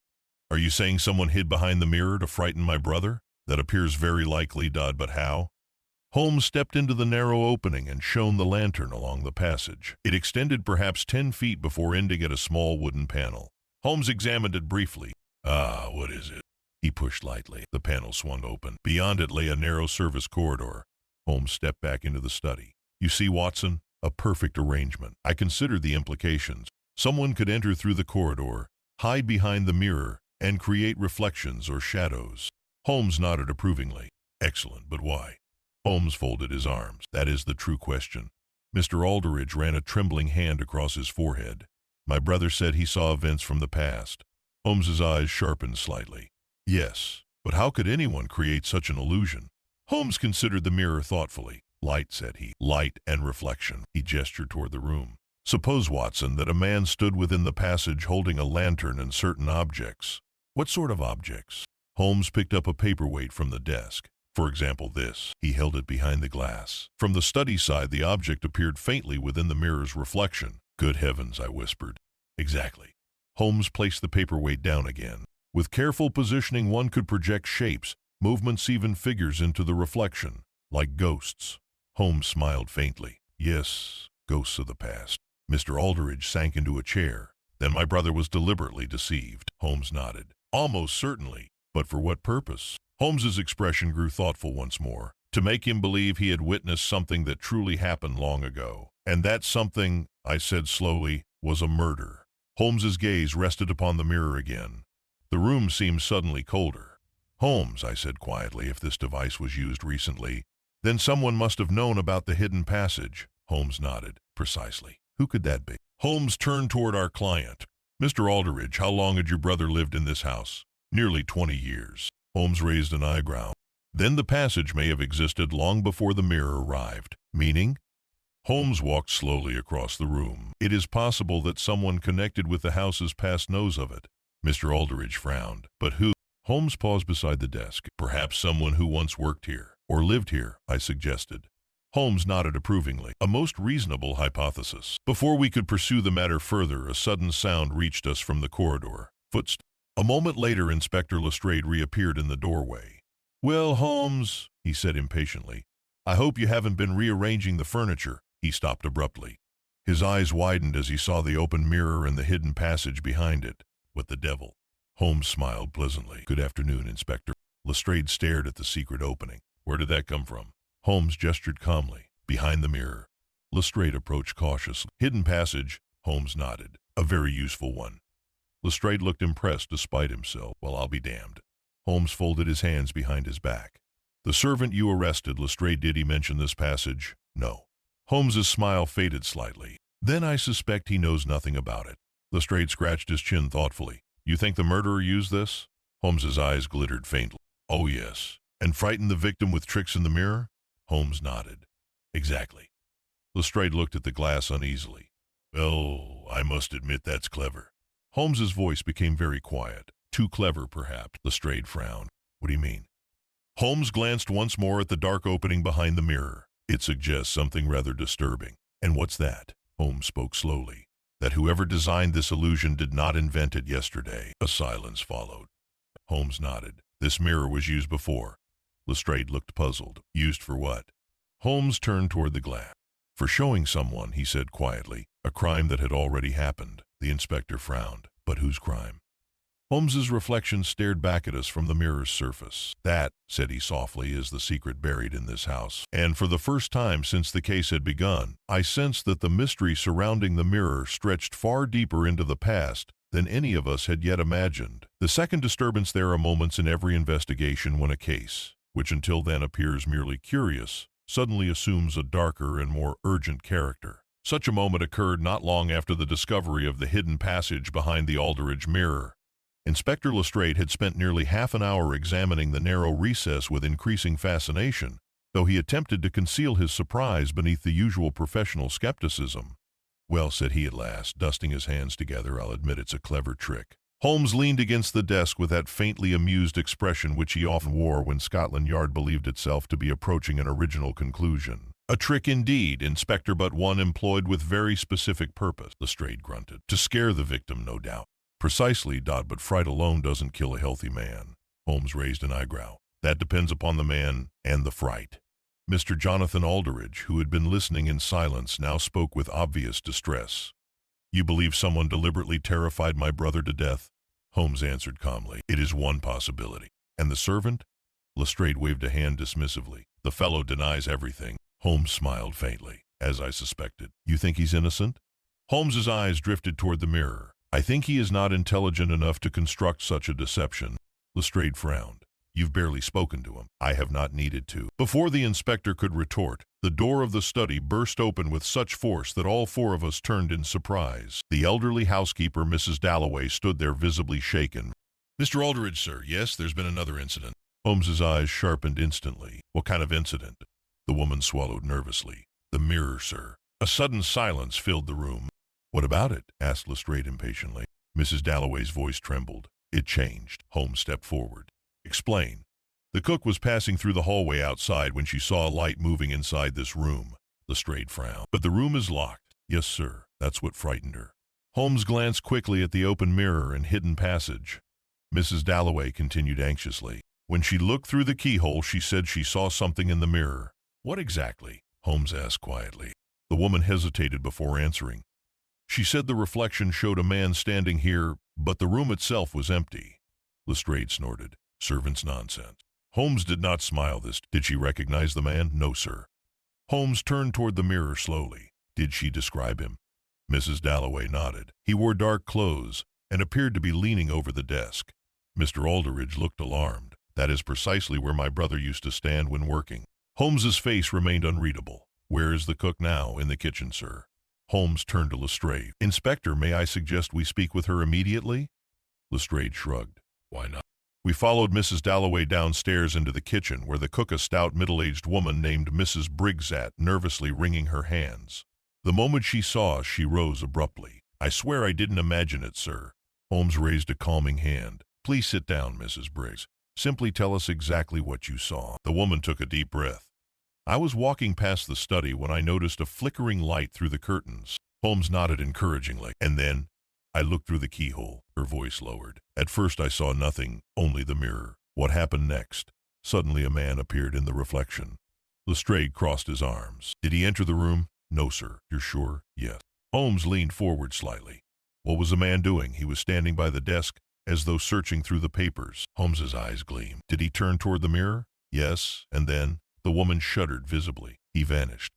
"Are you saying someone hid behind the mirror to frighten my brother?" "That appears very likely, Dodd, but how?" Holmes stepped into the narrow opening and shone the lantern along the passage. It extended perhaps 10 feet before ending at a small wooden panel. Holmes examined it briefly. "Ah, what is it?" He pushed lightly. The panel swung open. Beyond it lay a narrow service corridor. Holmes stepped back into the study. "You see, Watson, a perfect arrangement. I considered the implications. Someone could enter through the corridor, hide behind the mirror, and create reflections or shadows." Holmes nodded approvingly. "Excellent, but why?" Holmes folded his arms. "That is the true question." Mr. Aldridge ran a trembling hand across his forehead. "My brother said he saw events from the past." Holmes's eyes sharpened slightly. "Yes, but how could anyone create such an illusion?" Holmes considered the mirror thoughtfully. "Light," said he. "Light and reflection." He gestured toward the room. "Suppose, Watson, that a man stood within the passage holding a lantern and certain objects." "What sort of objects?" Holmes picked up a paperweight from the desk. "For example, this." He held it behind the glass. From the study side, the object appeared faintly within the mirror's reflection. "Good heavens," I whispered. "Exactly." Holmes placed the paperweight down again. "With careful positioning, one could project shapes, movements, even figures into the reflection, like ghosts." Holmes smiled faintly. "Yes, Ghosts of the past. Mr. Aldridge sank into a chair. Then my brother was deliberately deceived. Holmes nodded. Almost certainly. But for what purpose? Holmes's expression grew thoughtful once more. To make him believe he had witnessed something that truly happened long ago. And that something, I said slowly, was a murder. Holmes's gaze rested upon the mirror again. The room seemed suddenly colder. Holmes, I said quietly, if this device was used recently, then someone must have known about the hidden passage. Holmes nodded. Precisely. Who could that be? Holmes turned toward our client. Mr. Aldridge, how long had your brother lived in this house? Nearly 20 years. Holmes raised an eyebrow. Then the passage may have existed long before the mirror arrived. Meaning? Holmes walked slowly across the room. It is possible that someone connected with the house's past knows of it. Mr. Aldridge frowned. But who? Holmes paused beside the desk. Perhaps someone who once worked here, or lived here, I suggested. Holmes nodded approvingly. A most reasonable hypothesis. Before we could pursue the matter further, a sudden sound reached us from the corridor. Footsteps. A moment later, Inspector Lestrade reappeared in the doorway. Well, Holmes, he said impatiently, I hope you haven't been rearranging the furniture. He stopped abruptly. His eyes widened as he saw the open mirror and the hidden passage behind it. What the devil? Holmes smiled pleasantly. Good afternoon, Inspector. Lestrade stared at the secret opening. Where did that come from? Holmes gestured calmly. Behind the mirror. Lestrade approached cautiously. Hidden passage, Holmes nodded. A very useful one. Lestrade looked impressed despite himself. Well, I'll be damned. Holmes folded his hands behind his back. The servant you arrested, Lestrade, did he mention this passage? No. Holmes's smile faded slightly. Then I suspect he knows nothing about it. Lestrade scratched his chin thoughtfully. You think the murderer used this? Holmes's eyes glittered faintly. Oh, yes. And frightened the victim with tricks in the mirror? Holmes nodded. Exactly. Lestrade looked at the glass uneasily. Well, I must admit that's clever. Holmes's voice became very quiet. Too clever, perhaps. Lestrade frowned. What do you mean? Holmes glanced once more at the dark opening behind the mirror. It suggests something rather disturbing. And what's that? Holmes spoke slowly. That whoever designed this illusion did not invent it yesterday. A silence followed. Holmes nodded. This mirror was used before. Lestrade looked puzzled. Used for what? Holmes turned toward the glass. For showing someone, he said quietly, a crime that had already happened. The inspector frowned. But whose crime? Holmes's reflection stared back at us from the mirror's surface. That, said he softly, is the secret buried in this house. And for the first time since the case had begun, I sensed that the mystery surrounding the mirror stretched far deeper into the past than any of us had yet imagined. The second disturbance. There are moments in every investigation when a case, which until then appears merely curious, suddenly assumes a darker and more urgent character. Such a moment occurred not long after the discovery of the hidden passage behind the Aldridge mirror. Inspector Lestrade had spent nearly half an hour examining the narrow recess with increasing fascination, though he attempted to conceal his surprise beneath the usual professional skepticism. Well, said he at last, dusting his hands together, I'll admit it's a clever trick. Holmes leaned against the desk with that faintly amused expression which he often wore when Scotland Yard believed itself to be approaching an original conclusion. A trick indeed, Inspector, but one employed with very specific purpose, Lestrade grunted. To scare the victim, no doubt. Precisely, but fright alone doesn't kill a healthy man. Holmes raised an eyebrow. That depends upon the man and the fright. Mr. Jonathan Aldridge, who had been listening in silence, now spoke with obvious distress. You believe someone deliberately terrified my brother to death? Holmes answered calmly. It is one possibility. And the servant? Lestrade waved a hand dismissively. The fellow denies everything. Holmes smiled faintly. As I suspected. You think he's innocent? Holmes's eyes drifted toward the mirror. I think he is not intelligent enough to construct such a deception. Lestrade frowned. You've barely spoken to him. I have not needed to. Before the inspector could retort, the door of the study burst open with such force that all four of us turned in surprise. The elderly housekeeper, Mrs. Dalloway, stood there visibly shaken. Mr. Aldridge, sir. Yes, there's been another incident. Holmes's eyes sharpened instantly. What kind of incident? The woman swallowed nervously. The mirror, sir. A sudden silence filled the room. What about it? Asked Lestrade impatiently. Mrs. Dalloway's voice trembled. It changed. Holmes stepped forward. Explain. The cook was passing through the hallway outside when she saw a light moving inside this room. Lestrade frowned. But the room is locked. Yes, sir. That's what frightened her. Holmes glanced quickly at the open mirror and hidden passage. Mrs. Dalloway continued anxiously. When she looked through the keyhole, she said she saw something in the mirror. What exactly? Holmes asked quietly. The woman hesitated before answering. She said the reflection showed a man standing here, but the room itself was empty. Lestrade snorted. Servant's nonsense. Holmes did not smile this. Did she recognize the man? No, sir. Holmes turned toward the mirror slowly. Did she describe him? Mrs. Dalloway nodded. He wore dark clothes and appeared to be leaning over the desk. Mr. Aldridge looked alarmed. That is precisely where my brother used to stand when working. Holmes's face remained unreadable. Where is the cook now? In the kitchen, sir. Holmes turned to Lestrade. Inspector, may I suggest we speak with her immediately? Lestrade shrugged. Why not? We followed Mrs. Dalloway downstairs into the kitchen, where the cook, a stout middle-aged woman named Mrs. Briggs, sat, nervously wringing her hands. The moment she saw us, she rose abruptly. I swear I didn't imagine it, sir. Holmes raised a calming hand. Please sit down, Mrs. Briggs. Simply tell us exactly what you saw. The woman took a deep breath. I was walking past the study when I noticed a flickering light through the curtains. Holmes nodded encouragingly. And then I looked through the keyhole. Her voice lowered. At first I saw nothing, only the mirror. What happened next? Suddenly a man appeared in the reflection. Lestrade crossed his arms. Did he enter the room? No, sir. You're sure? Yes. Holmes leaned forward slightly. What was the man doing? He was standing by the desk, as though searching through the papers. Holmes's eyes gleamed. Did he turn toward the mirror? Yes, and then the woman shuddered visibly. He vanished.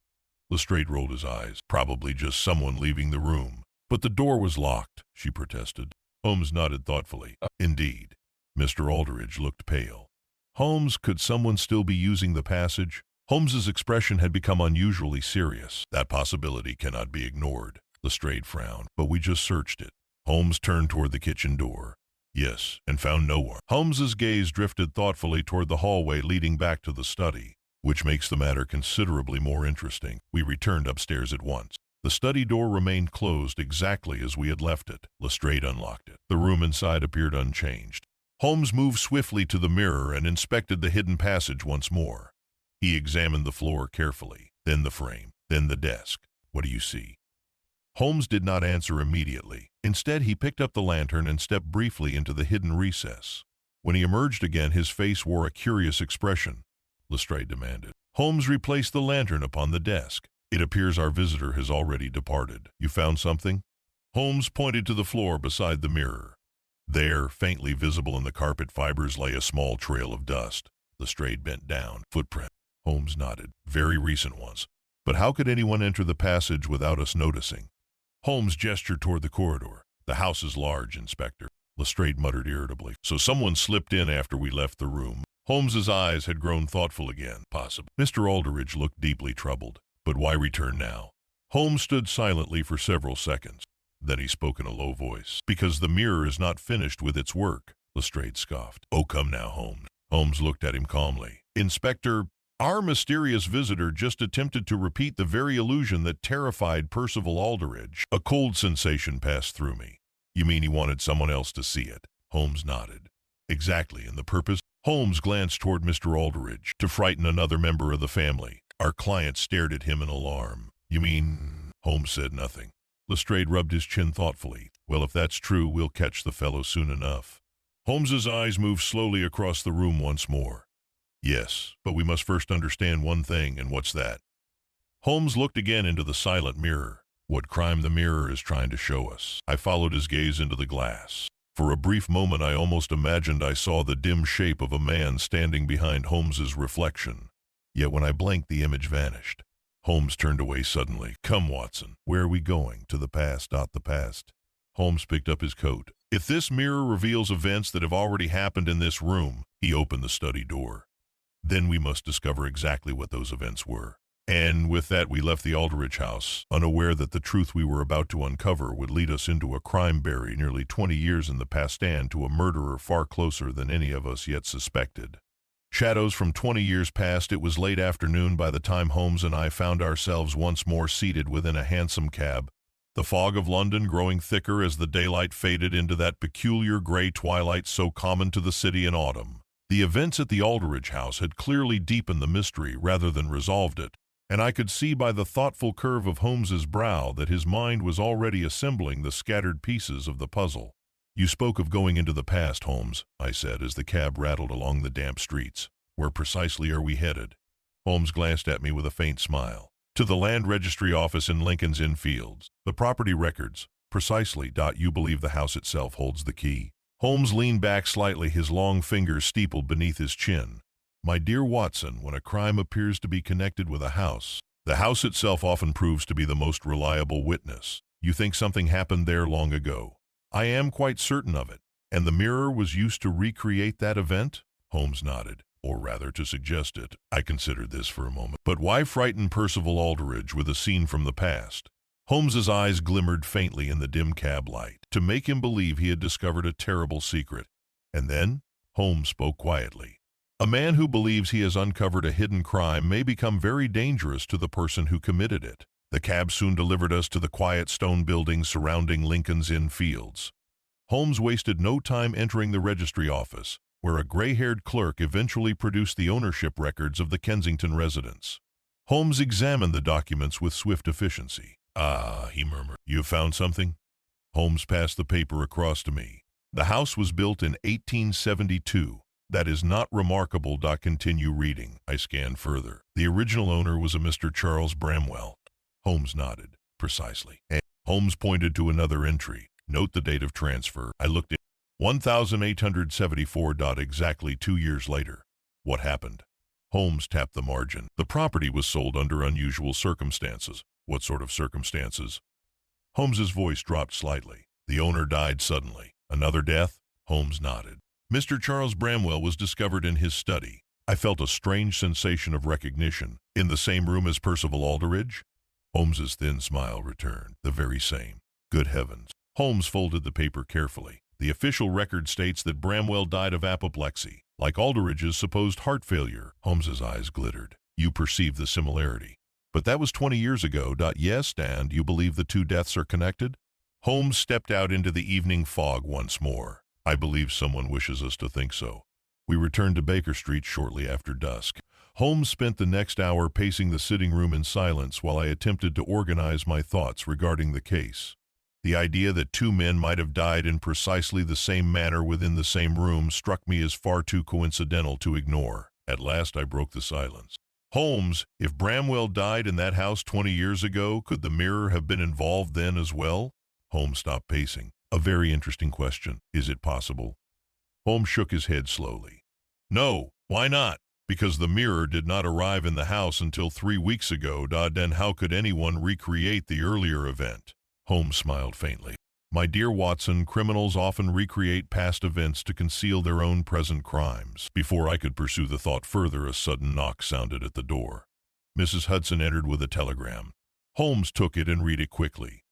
Lestrade rolled his eyes. Probably just someone leaving the room. But the door was locked, she protested. Holmes nodded thoughtfully. Indeed. Mr. Aldridge looked pale. Holmes, could someone still be using the passage? Holmes's expression had become unusually serious. That possibility cannot be ignored. Lestrade frowned. But we just searched it. Holmes turned toward the kitchen door. Yes, and found no one. Holmes's gaze drifted thoughtfully toward the hallway leading back to the study, which makes the matter considerably more interesting. We returned upstairs at once. The study door remained closed exactly as we had left it. Lestrade unlocked it. The room inside appeared unchanged. Holmes moved swiftly to the mirror and inspected the hidden passage once more. He examined the floor carefully, then the frame, then the desk. What do you see? Holmes did not answer immediately. Instead, he picked up the lantern and stepped briefly into the hidden recess. When he emerged again, his face wore a curious expression. Lestrade demanded. Holmes replaced the lantern upon the desk. It appears our visitor has already departed. You found something? Holmes pointed to the floor beside the mirror. There, faintly visible in the carpet fibers, lay a small trail of dust. Lestrade bent down. Footprint. Holmes nodded. Very recent ones. But how could anyone enter the passage without us noticing? Holmes gestured toward the corridor. The house is large, Inspector. Lestrade muttered irritably. So someone slipped in after we left the room. Holmes's eyes had grown thoughtful again. Possible. Mr. Aldridge looked deeply troubled. But why return now? Holmes stood silently for several seconds. Then he spoke in a low voice. Because the mirror is not finished with its work. Lestrade scoffed. Oh, come now, Holmes. Holmes looked at him calmly. Inspector, our mysterious visitor just attempted to repeat the very illusion that terrified Percival Aldridge. A cold sensation passed through me. You mean he wanted someone else to see it? Holmes nodded. Exactly, and the purpose? Holmes glanced toward Mr. Aldridge. To frighten another member of the family. Our client stared at him in alarm. You mean? Holmes said nothing. Lestrade rubbed his chin thoughtfully. Well, if that's true, we'll catch the fellow soon enough. Holmes's eyes moved slowly across the room once more. Yes, but we must first understand one thing, and what's that? Holmes looked again into the silent mirror. What crime the mirror is trying to show us. I followed his gaze into the glass. For a brief moment I almost imagined I saw the dim shape of a man standing behind Holmes's reflection. Yet when I blinked, the image vanished. Holmes turned away suddenly. Come, Watson, where are we going? To the past, not the past. Holmes picked up his coat. If this mirror reveals events that have already happened in this room, he opened the study door. Then we must discover exactly what those events were. And with that we left the Aldridge house, unaware that the truth we were about to uncover would lead us into a crime buried nearly 20 years in the past and to a murderer far closer than any of us yet suspected. Shadows from 20 years past. It was late afternoon by the time Holmes and I found ourselves once more seated within a hansom cab, the fog of London growing thicker as the daylight faded into that peculiar gray twilight so common to the city in autumn. The events at the Aldridge house had clearly deepened the mystery rather than resolved it, and I could see by the thoughtful curve of Holmes's brow that his mind was already assembling the scattered pieces of the puzzle. You spoke of going into the past, Holmes, I said as the cab rattled along the damp streets. Where precisely are we headed? Holmes glanced at me with a faint smile. To the land registry office in Lincoln's Inn Fields. The property records. Precisely. You believe the house itself holds the key? Holmes leaned back slightly, his long fingers steepled beneath his chin. My dear Watson, when a crime appears to be connected with a house, the house itself often proves to be the most reliable witness. You think something happened there long ago? I am quite certain of it. And the mirror was used to recreate that event? Holmes nodded. Or rather, to suggest it. I considered this for a moment. But why frighten Percival Aldrich with a scene from the past? Holmes's eyes glimmered faintly in the dim cab light. To make him believe he had discovered a terrible secret. And then, Holmes spoke quietly. A man who believes he has uncovered a hidden crime may become very dangerous to the person who committed it. The cab soon delivered us to the quiet stone buildings surrounding Lincoln's Inn Fields. Holmes wasted no time entering the registry office, where a gray-haired clerk eventually produced the ownership records of the Kensington residence. Holmes examined the documents with swift efficiency. Ah, he murmured. You have found something? Holmes passed the paper across to me. The house was built in 1872. That is not remarkable. Continue reading. I scanned further. The original owner was a Mr. Charles Bramwell. Holmes nodded. Precisely. And Holmes pointed to another entry. Note the date of transfer. I looked at 1874. Exactly 2 years later. What happened? Holmes tapped the margin. The property was sold under unusual circumstances. What sort of circumstances? Holmes's voice dropped slightly. The owner died suddenly. Another death? Holmes nodded. Mr. Charles Bramwell was discovered in his study. I felt a strange sensation of recognition. In the same room as Percival Aldrich? Holmes's thin smile returned. The very same. Good heavens. Holmes folded the paper carefully. The official record states that Bramwell died of apoplexy, like Aldrich's supposed heart failure. Holmes's eyes glittered. You perceive the similarity. But that was 20 years ago. Yes, and you believe the two deaths are connected? Holmes stepped out into the evening fog once more. I believe someone wishes us to think so. We returned to Baker Street shortly after dusk. Holmes spent the next hour pacing the sitting room in silence while I attempted to organize my thoughts regarding the case. The idea that two men might have died in precisely the same manner within the same room struck me as far too coincidental to ignore. At last I broke the silence. Holmes, if Bramwell died in that house 20 years ago, could the mirror have been involved then as well? Holmes stopped pacing. A very interesting question. Is it possible? Holmes shook his head slowly. No, why not? Because the mirror did not arrive in the house until 3 weeks ago. Then how could anyone recreate the earlier event? Holmes smiled faintly. My dear Watson, criminals often recreate past events to conceal their own present crimes. Before I could pursue the thought further, a sudden knock sounded at the door. Mrs. Hudson entered with a telegram. Holmes took it and read it quickly.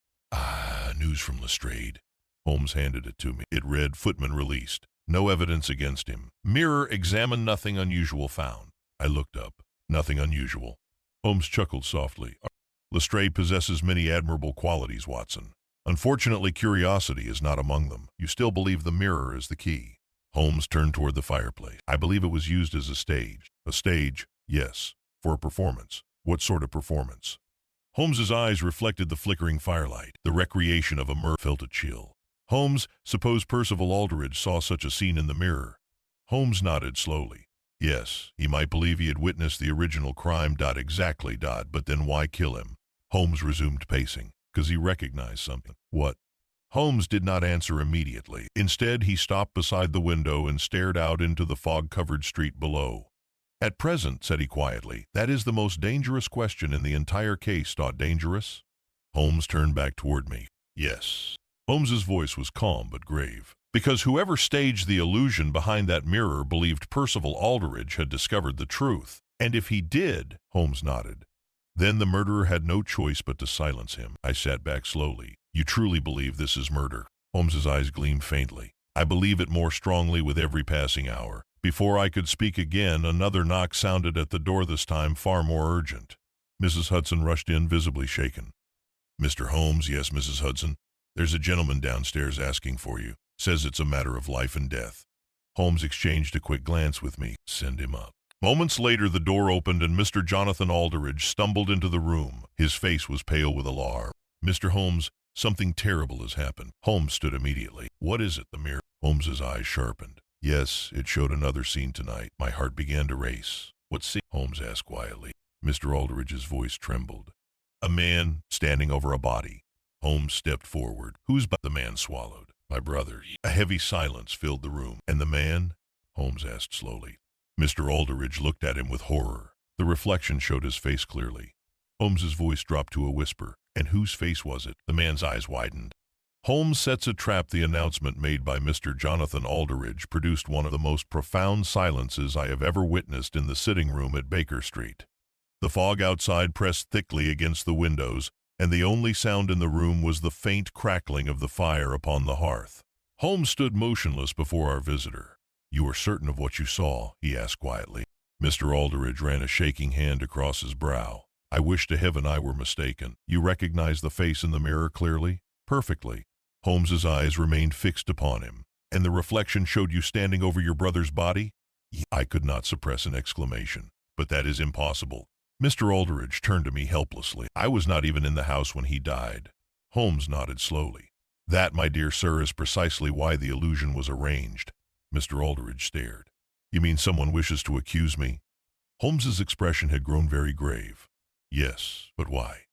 News from Lestrade. Holmes handed it to me. It read, footman released. No evidence against him. Mirror examined, nothing unusual found. I looked up. Nothing unusual. Holmes chuckled softly. Lestrade possesses many admirable qualities, Watson. Unfortunately, curiosity is not among them. You still believe the mirror is the key. Holmes turned toward the fireplace. I believe it was used as a stage. A stage? Yes. For a performance. What sort of performance? Holmes's eyes reflected the flickering firelight. The recreation of a murder. Felt a chill. Holmes, suppose Percival Aldrich saw such a scene in the mirror. Holmes nodded slowly. Yes, he might believe he had witnessed the original crime. Exactly. But then why kill him? Holmes resumed pacing. Because he recognized something. What? Holmes did not answer immediately. Instead, he stopped beside the window and stared out into the fog-covered street below. At present, said he quietly, that is the most dangerous question in the entire case. Dangerous? Holmes turned back toward me. Yes. Holmes's voice was calm but grave. Because whoever staged the illusion behind that mirror believed Percival Aldrich had discovered the truth. And if he did, Holmes nodded, then the murderer had no choice but to silence him. I sat back slowly. You truly believe this is murder? Holmes's eyes gleamed faintly. I believe it more strongly with every passing hour. Before I could speak again, another knock sounded at the door, this time far more urgent. Mrs. Hudson rushed in, visibly shaken. Mr. Holmes? Yes, Mrs. Hudson. There's a gentleman downstairs asking for you. Says it's a matter of life and death. Holmes exchanged a quick glance with me. Send him up. Moments later, the door opened and Mr. Jonathan Aldrich stumbled into the room. His face was pale with alarm. Mr. Holmes, something terrible has happened. Holmes stood immediately. What is it? The mirror. Holmes's eyes sharpened. Yes, it showed another scene tonight. My heart began to race. What scene? Holmes asked quietly. Mr. Aldridge's voice trembled. A man standing over a body. Holmes stepped forward. Who's the man swallowed? My brother. A heavy silence filled the room. And the man? Holmes asked slowly. Mr. Aldridge looked at him with horror. The reflection showed his face clearly. Holmes's voice dropped to a whisper. And whose face was it? The man's eyes widened. Holmes sets a trap. The announcement made by Mr. Jonathan Aldridge produced one of the most profound silences I have ever witnessed in the sitting room at Baker Street. The fog outside pressed thickly against the windows, and the only sound in the room was the faint crackling of the fire upon the hearth. Holmes stood motionless before our visitor. "You are certain of what you saw?" he asked quietly. Mr. Aldridge ran a shaking hand across his brow. "I wish to heaven I were mistaken. You recognize the face in the mirror clearly?" "Perfectly." Holmes's eyes remained fixed upon him. "And the reflection showed you standing over your brother's body?" I could not suppress an exclamation. "But that is impossible." Mr. Aldridge turned to me helplessly. "I was not even in the house when he died." Holmes nodded slowly. "That, my dear sir, is precisely why the illusion was arranged." Mr. Aldridge stared. "You mean someone wishes to accuse me?" Holmes's expression had grown very grave. "Yes, but why?"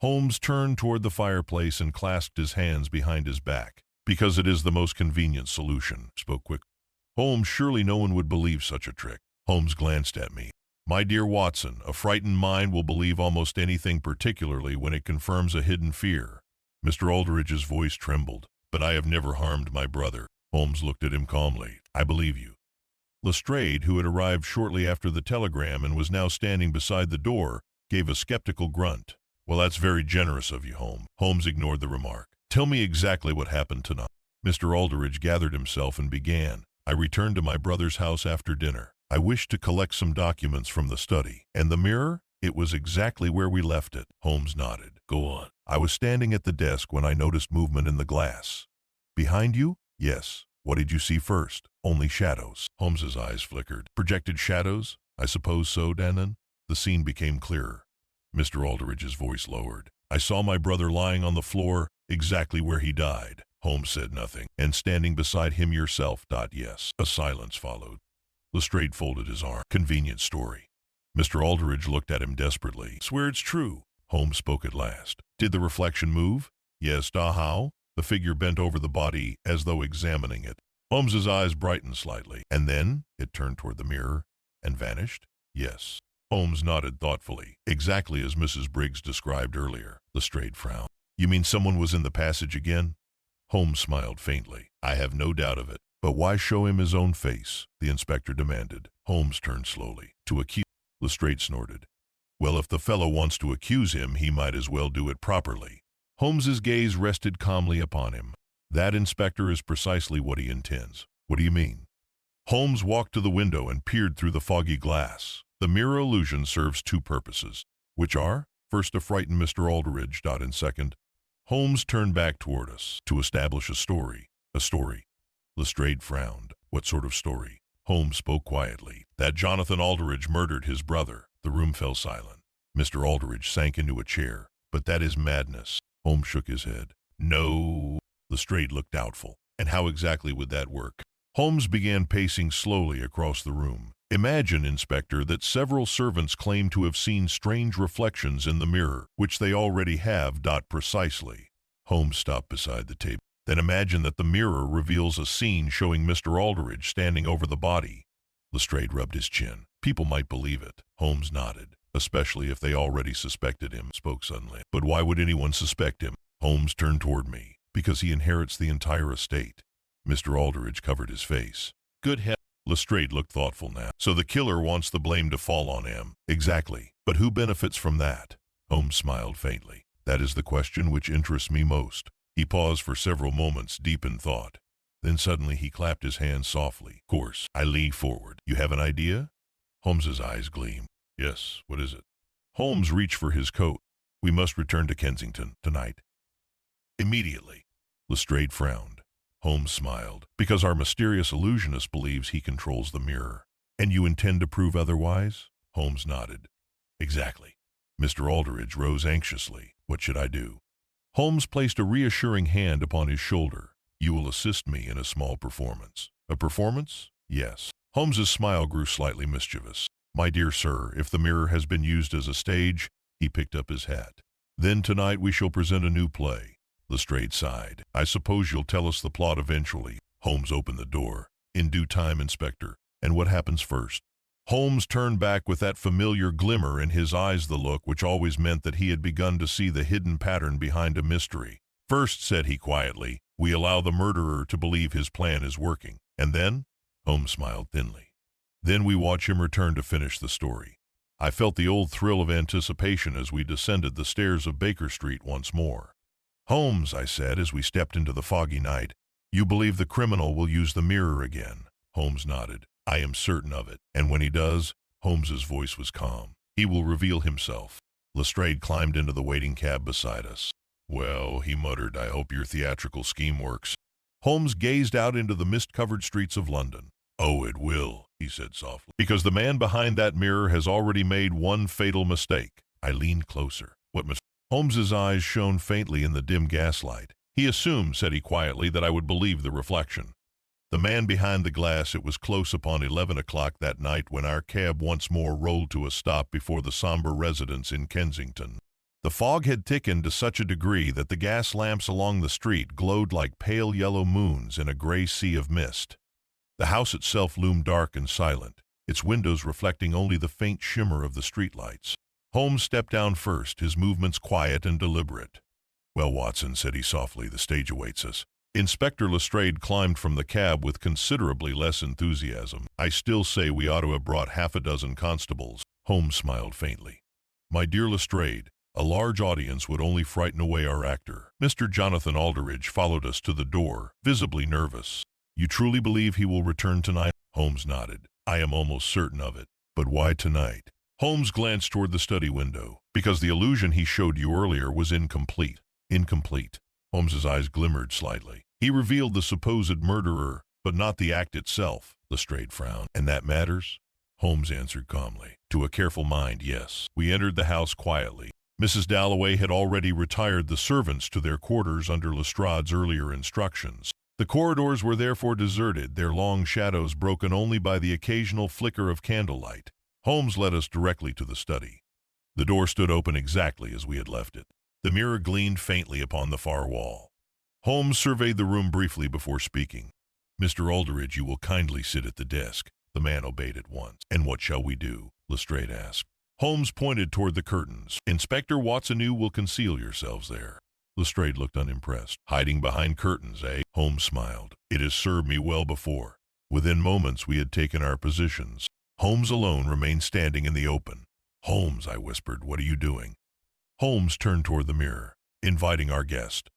Holmes turned toward the fireplace and clasped his hands behind his back. "Because it is the most convenient solution," spoke quickly. "Holmes, surely no one would believe such a trick." Holmes glanced at me. "My dear Watson, a frightened mind will believe almost anything, particularly when it confirms a hidden fear." Mr. Aldridge's voice trembled. "But I have never harmed my brother." Holmes looked at him calmly. "I believe you." Lestrade, who had arrived shortly after the telegram and was now standing beside the door, gave a skeptical grunt. "Well, that's very generous of you, Holmes." Holmes ignored the remark. "Tell me exactly what happened tonight." Mr. Aldridge gathered himself and began. "I returned to my brother's house after dinner. I wished to collect some documents from the study. And the mirror? It was exactly where we left it." Holmes nodded. "Go on." "I was standing at the desk when I noticed movement in the glass." "Behind you?" "Yes." "What did you see first?" "Only shadows." Holmes's eyes flickered. "Projected shadows?" "I suppose so, Dannon." The scene became clearer. Mr. Aldridge's voice lowered. "I saw my brother lying on the floor, exactly where he died." Holmes said nothing. "And standing beside him yourself?" "Yes." A silence followed. Lestrade folded his arm. "Convenient story." Mr. Aldridge looked at him desperately. "Swear it's true." Holmes spoke at last. "Did the reflection move?" "Yes." "How?" The figure bent over the body as though examining it. Holmes's eyes brightened slightly. "And then?" It turned toward the mirror and vanished? "Yes." Holmes nodded thoughtfully. "Exactly as Mrs. Briggs described earlier." Lestrade frowned. "You mean someone was in the passage again?" Holmes smiled faintly. "I have no doubt of it. But why show him his own face?" the inspector demanded. Holmes turned slowly. "To accuse." Lestrade snorted. "Well, if the fellow wants to accuse him, he might as well do it properly." Holmes's gaze rested calmly upon him. "That, Inspector, is precisely what he intends." "What do you mean?" Holmes walked to the window and peered through the foggy glass. "The mirror illusion serves two purposes." "Which are?" "First, to frighten Mr. Aldridge, and second—" Holmes turned back toward us. "To establish a story." "A story?" Lestrade frowned. "What sort of story?" Holmes spoke quietly. "That Jonathan Aldridge murdered his brother." The room fell silent. Mr. Aldridge sank into a chair. "But that is madness." Holmes shook his head. "No." Lestrade looked doubtful. "And how exactly would that work?" Holmes began pacing slowly across the room. "Imagine, Inspector, that several servants claim to have seen strange reflections in the mirror, which they already have. Precisely." Holmes stopped beside the table. "Then imagine that the mirror reveals a scene showing Mr. Aldridge standing over the body." Lestrade rubbed his chin. "People might believe it." Holmes nodded. "Especially if they already suspected him," spoke suddenly. "But why would anyone suspect him?" Holmes turned toward me. "Because he inherits the entire estate." Mr. Aldridge covered his face. "Good heavens." Lestrade looked thoughtful now. "So the killer wants the blame to fall on him." "Exactly. But who benefits from that?" Holmes smiled faintly. "That is the question which interests me most." He paused for several moments, deep in thought. Then suddenly he clapped his hands softly. "Of course." I leaned forward. "You have an idea?" Holmes's eyes gleamed. "Yes. What is it?" Holmes reached for his coat. "We must return to Kensington tonight." "Immediately." Lestrade frowned. Holmes smiled. "Because our mysterious illusionist believes he controls the mirror." "And you intend to prove otherwise?" Holmes nodded. "Exactly." Mr. Aldridge rose anxiously. "What should I do?" Holmes placed a reassuring hand upon his shoulder. "You will assist me in a small performance." "A performance?" "Yes." Holmes's smile grew slightly mischievous. My dear sir, if the mirror has been used as a stage, he picked up his hat. Then tonight we shall present a new play. Lestrade sighed. I suppose you'll tell us the plot eventually. Holmes opened the door. In due time, Inspector. And what happens first? Holmes turned back with that familiar glimmer in his eyes, the look which always meant that he had begun to see the hidden pattern behind a mystery. First, said he quietly, we allow the murderer to believe his plan is working. And then? Holmes smiled thinly. Then we watch him return to finish the story. I felt the old thrill of anticipation as we descended the stairs of Baker Street once more. Holmes, I said as we stepped into the foggy night, you believe the criminal will use the mirror again? Holmes nodded. I am certain of it. And when he does, Holmes's voice was calm, he will reveal himself. Lestrade climbed into the waiting cab beside us. Well, he muttered, I hope your theatrical scheme works. Holmes gazed out into the mist-covered streets of London. Oh, it will, he said softly, because the man behind that mirror has already made one fatal mistake. I leaned closer. What mistake? Holmes's eyes shone faintly in the dim gaslight. He assumed, said he quietly, that I would believe the reflection. The man behind the glass. It was close upon 11 o'clock that night when our cab once more rolled to a stop before the somber residence in Kensington. The fog had thickened to such a degree that the gas lamps along the street glowed like pale yellow moons in a gray sea of mist. The house itself loomed dark and silent, its windows reflecting only the faint shimmer of the streetlights. Holmes stepped down first, his movements quiet and deliberate. Well, Watson, said he softly, the stage awaits us. Inspector Lestrade climbed from the cab with considerably less enthusiasm. I still say we ought to have brought half a dozen constables. Holmes smiled faintly. My dear Lestrade, a large audience would only frighten away our actor. Mr. Jonathan Aldridge followed us to the door, visibly nervous. You truly believe he will return tonight? Holmes nodded. I am almost certain of it. But why tonight? Holmes glanced toward the study window. Because the illusion he showed you earlier was incomplete. Incomplete. Holmes's eyes glimmered slightly. He revealed the supposed murderer, but not the act itself. Lestrade frowned. And that matters? Holmes answered calmly. To a careful mind, yes. We entered the house quietly. Mrs. Dalloway had already retired the servants to their quarters under Lestrade's earlier instructions. The corridors were therefore deserted, their long shadows broken only by the occasional flicker of candlelight. Holmes led us directly to the study. The door stood open exactly as we had left it. The mirror gleamed faintly upon the far wall. Holmes surveyed the room briefly before speaking. Mr. Aldridge, you will kindly sit at the desk. The man obeyed at once. And what shall we do? Lestrade asked. Holmes pointed toward the curtains. Inspector Watson, you will conceal yourselves there. Lestrade looked unimpressed. Hiding behind curtains, eh? Holmes smiled. It has served me well before. Within moments we had taken our positions. Holmes alone remained standing in the open. Holmes, I whispered, what are you doing? Holmes turned toward the mirror, inviting our guest.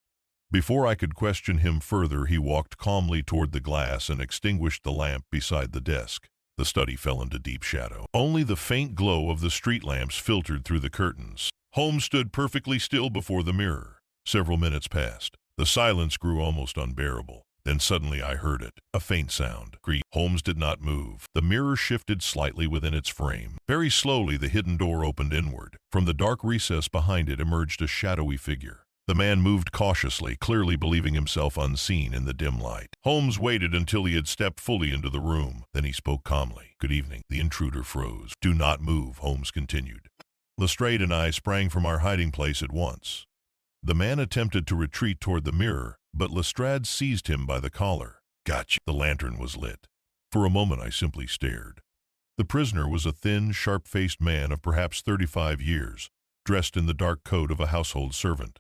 Before I could question him further, he walked calmly toward the glass and extinguished the lamp beside the desk. The study fell into deep shadow. Only the faint glow of the street lamps filtered through the curtains. Holmes stood perfectly still before the mirror. Several minutes passed. The silence grew almost unbearable. Then suddenly I heard it, a faint sound. Holmes did not move. The mirror shifted slightly within its frame. Very slowly the hidden door opened inward. From the dark recess behind it emerged a shadowy figure. The man moved cautiously, clearly believing himself unseen in the dim light. Holmes waited until he had stepped fully into the room. Then he spoke calmly. Good evening. The intruder froze. Do not move, Holmes continued. Lestrade and I sprang from our hiding place at once. The man attempted to retreat toward the mirror, but Lestrade seized him by the collar. Gotcha. The lantern was lit. For a moment I simply stared. The prisoner was a thin, sharp-faced man of perhaps 35 years, dressed in the dark coat of a household servant.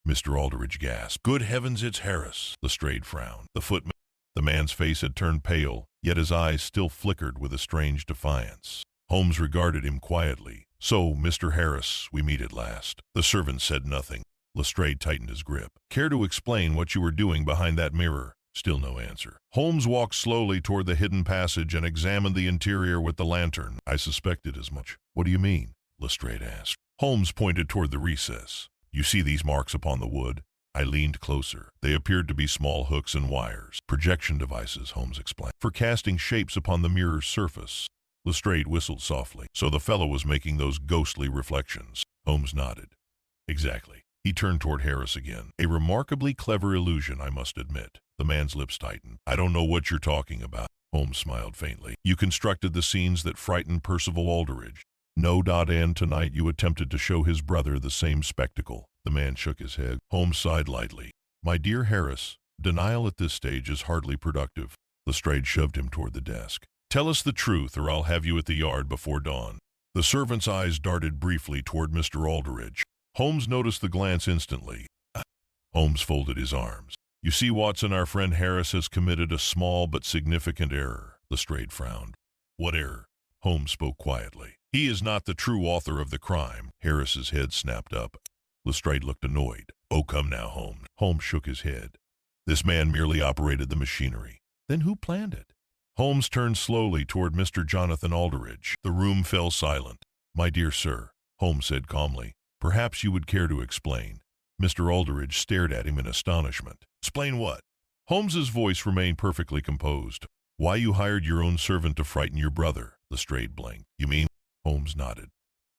Mr. Aldridge gasped. Good heavens, it's Harris. Lestrade frowned. The man's face had turned pale, yet his eyes still flickered with a strange defiance. Holmes regarded him quietly. So, Mr. Harris, we meet at last. The servant said nothing. Lestrade tightened his grip. Care to explain what you were doing behind that mirror? Still no answer. Holmes walked slowly toward the hidden passage and examined the interior with the lantern. I suspected as much. What do you mean? Lestrade asked. Holmes pointed toward the recess. You see these marks upon the wood? I leaned closer. They appeared to be small hooks and wires. Projection devices, Holmes explained, for casting shapes upon the mirror's surface. Lestrade whistled softly. So the fellow was making those ghostly reflections. Holmes nodded. Exactly. He turned toward Harris again. A remarkably clever illusion, I must admit. The man's lips tightened. I don't know what you're talking about. Holmes smiled faintly. You constructed the scenes that frightened Percival Aldrich. No. And tonight you attempted to show his brother the same spectacle. The man shook his head. Holmes sighed lightly. My dear Harris, denial at this stage is hardly productive. Lestrade shoved him toward the desk. Tell us the truth, or I'll have you at the yard before dawn. The servant's eyes darted briefly toward Mr. Aldrich. Holmes noticed the glance instantly. Holmes folded his arms. You see, Watson, our friend Harris has committed a small but significant error. Lestrade frowned. What error? Holmes spoke quietly. He is not the true author of the crime. Harris's head snapped up. Lestrade looked annoyed. Oh, come now, Holmes. Holmes shook his head. This man merely operated the machinery. Then who planned it? Holmes turned slowly toward Mr. Jonathan Aldrich. The room fell silent. My dear sir, Holmes said calmly, perhaps you would care to explain. Mr. Aldrich stared at him in astonishment. Explain what? Holmes's voice remained perfectly composed. Why you hired your own servant to frighten your brother? Lestrade blinked. You mean? Holmes nodded.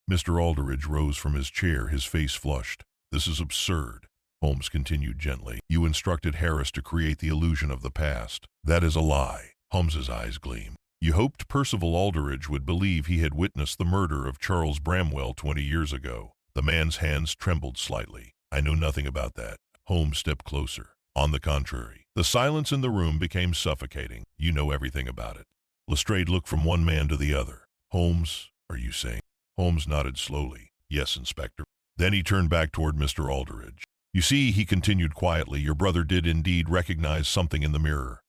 Mr. Aldrich rose from his chair, his face flushed. This is absurd. Holmes continued gently. You instructed Harris to create the illusion of the past. That is a lie. Holmes's eyes gleamed. You hoped Percival Aldrich would believe he had witnessed the murder of Charles Bramwell 20 years ago. The man's hands trembled slightly. I know nothing about that. Holmes stepped closer. On the contrary, the silence in the room became suffocating. You know everything about it. Lestrade looked from one man to the other. Holmes, are you saying? Holmes nodded slowly. Yes, Inspector. Then he turned back toward Mr. Aldrich. You see, he continued quietly, your brother did indeed recognize something in the mirror.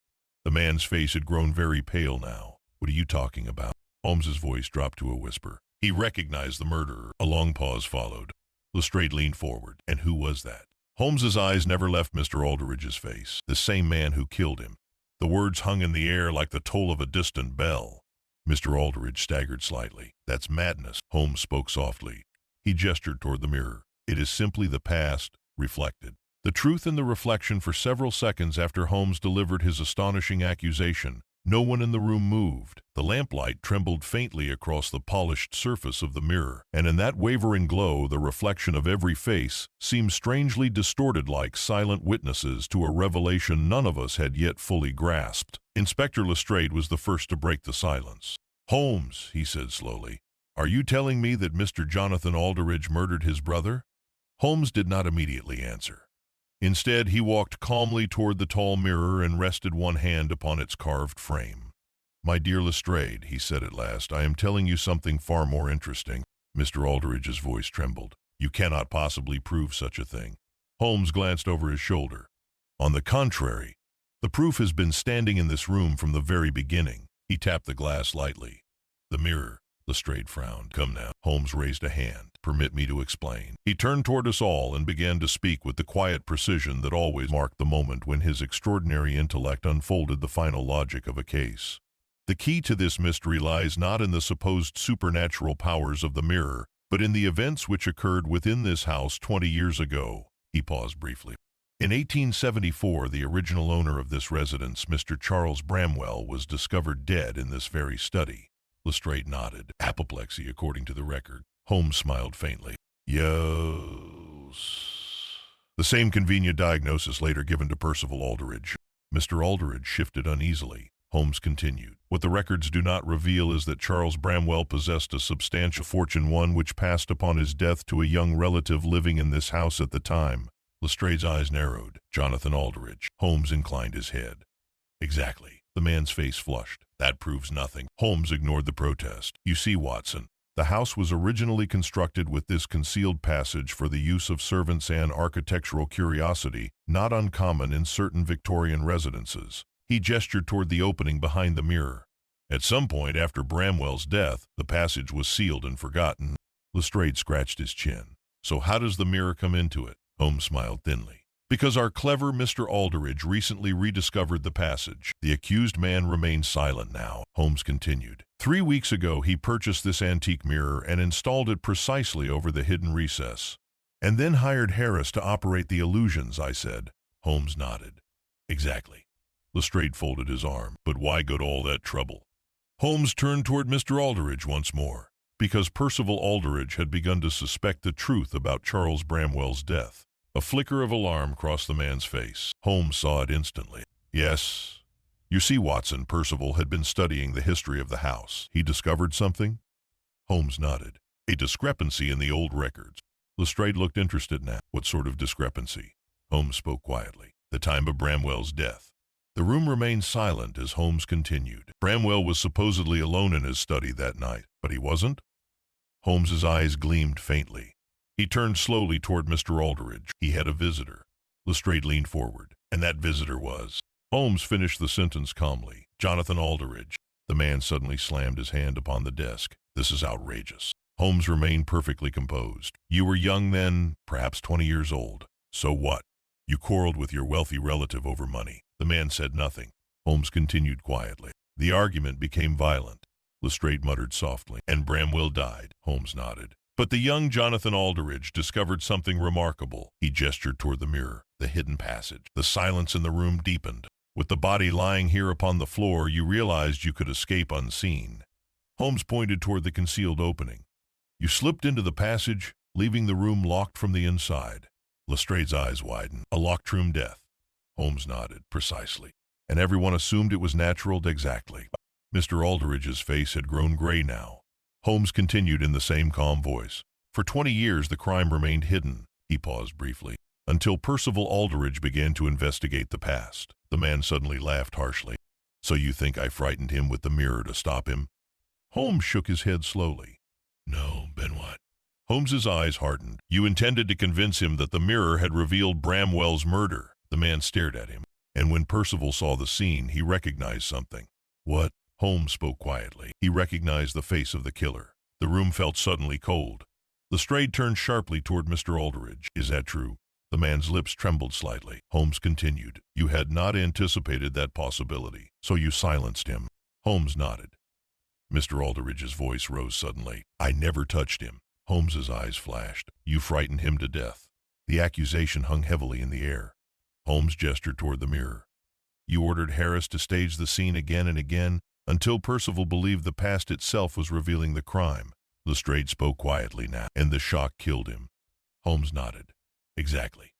The man's face had grown very pale now. What are you talking about? Holmes's voice dropped to a whisper. He recognized the murderer. A long pause followed. Lestrade leaned forward. And who was that? Holmes's eyes never left Mr. Aldrich's face. The same man who killed him. The words hung in the air like the toll of a distant bell. Mr. Aldrich staggered slightly. That's madness. Holmes spoke softly. He gestured toward the mirror. It is simply the past, reflected. The truth in the reflection. For several seconds after Holmes delivered his astonishing accusation, no one in the room moved. The lamplight trembled faintly across the polished surface of the mirror, and in that wavering glow the reflection of every face seemed strangely distorted, like silent witnesses to a revelation none of us had yet fully grasped. Inspector Lestrade was the first to break the silence. Holmes, he said slowly, are you telling me that Mr. Jonathan Aldrich murdered his brother? Holmes did not immediately answer. Instead, he walked calmly toward the tall mirror and rested one hand upon its carved frame. My dear Lestrade, he said at last, I am telling you something far more interesting. Mr. Aldrich's voice trembled. You cannot possibly prove such a thing. Holmes glanced over his shoulder. On the contrary, the proof has been standing in this room from the very beginning. He tapped the glass lightly. The mirror. Lestrade frowned. Come now. Holmes raised a hand. Permit me to explain. He turned toward us all and began to speak with the quiet precision that always marked the moment when his extraordinary intellect unfolded the final logic of a case. The key to this mystery lies not in the supposed supernatural powers of the mirror, but in the events which occurred within this house 20 years ago. He paused briefly. In 1874, the original owner of this residence, Mr. Charles Bramwell, was discovered dead in this very study. Lestrade nodded. Apoplexy, according to the record. Holmes smiled faintly. Yes. The same convenient diagnosis later given to Percival Aldrich. Mr. Aldrich shifted uneasily. Holmes continued. What the records do not reveal is that Charles Bramwell possessed a substantial fortune, one which passed upon his death to a young relative living in this house at the time. Lestrade's eyes narrowed. Jonathan Aldrich. Holmes inclined his head. Exactly. The man's face flushed. That proves nothing. Holmes ignored the protest. You see, Watson, the house was originally constructed with this concealed passage for the use of servants, an architectural curiosity not uncommon in certain Victorian residences. He gestured toward the opening behind the mirror. At some point after Bramwell's death, the passage was sealed and forgotten. Lestrade scratched his chin. So how does the mirror come into it? Holmes smiled thinly. Because our clever Mr. Aldrich recently rediscovered the passage. The accused man remained silent now. Holmes continued. 3 weeks ago, he purchased this antique mirror and installed it precisely over the hidden recess. And then hired Harris to operate the illusions, I said. Holmes nodded. Exactly. Lestrade folded his arm. But why go to all that trouble? Holmes turned toward Mr. Aldrich once more. Because Percival Aldrich had begun to suspect the truth about Charles Bramwell's death. A flicker of alarm crossed the man's face. Holmes saw it instantly. Yes, You see, Watson, Percival had been studying the history of the house. He discovered something? Holmes nodded. A discrepancy in the old records. Lestrade looked interested now. What sort of discrepancy? Holmes spoke quietly. The time of Bramwell's death. The room remained silent as Holmes continued. Bramwell was supposedly alone in his study that night, but he wasn't? Holmes's eyes gleamed faintly. He turned slowly toward Mr. Aldrich. He had a visitor. Lestrade leaned forward. And that visitor was... Holmes finished the sentence calmly. Jonathan Aldrich. The man suddenly slammed his hand upon the desk. This is outrageous. Holmes remained perfectly composed. You were young then, perhaps 20 years old. So what? You quarreled with your wealthy relative over money. The man said nothing. Holmes continued quietly. The argument became violent. Lestrade muttered softly. And Bramwell died. Holmes nodded. But the young Jonathan Aldrich discovered something remarkable. He gestured toward the mirror, the hidden passage. The silence in the room deepened. With the body lying here upon the floor, you realized you could escape unseen. Holmes pointed toward the concealed opening. You slipped into the passage, leaving the room locked from the inside. Lestrade's eyes widened. A locked room death. Holmes nodded. Precisely. And everyone assumed it was natural? Exactly. Mr. Aldrich's face had grown gray now. Holmes continued in the same calm voice. For 20 years the crime remained hidden. He paused briefly. Until Percival Aldrich began to investigate the past. The man suddenly laughed harshly. So you think I frightened him with the mirror to stop him? Holmes shook his head slowly. No, then what? Holmes's eyes hardened. You intended to convince him that the mirror had revealed Bramwell's murder. The man stared at him. And when Percival saw the scene, he recognized something. What? Holmes spoke quietly. He recognized the face of the killer. The room felt suddenly cold. Lestrade turned sharply toward Mr. Aldrich. Is that true? The man's lips trembled slightly. Holmes continued. You had not anticipated that possibility, so you silenced him. Holmes nodded. Mr. Aldrich's voice rose suddenly. I never touched him. Holmes's eyes flashed. You frightened him to death. The accusation hung heavily in the air. Holmes gestured toward the mirror. You ordered Harris to stage the scene again and again until Percival believed the past itself was revealing the crime. Lestrade spoke quietly now, and the shock killed him. Holmes nodded. Exactly.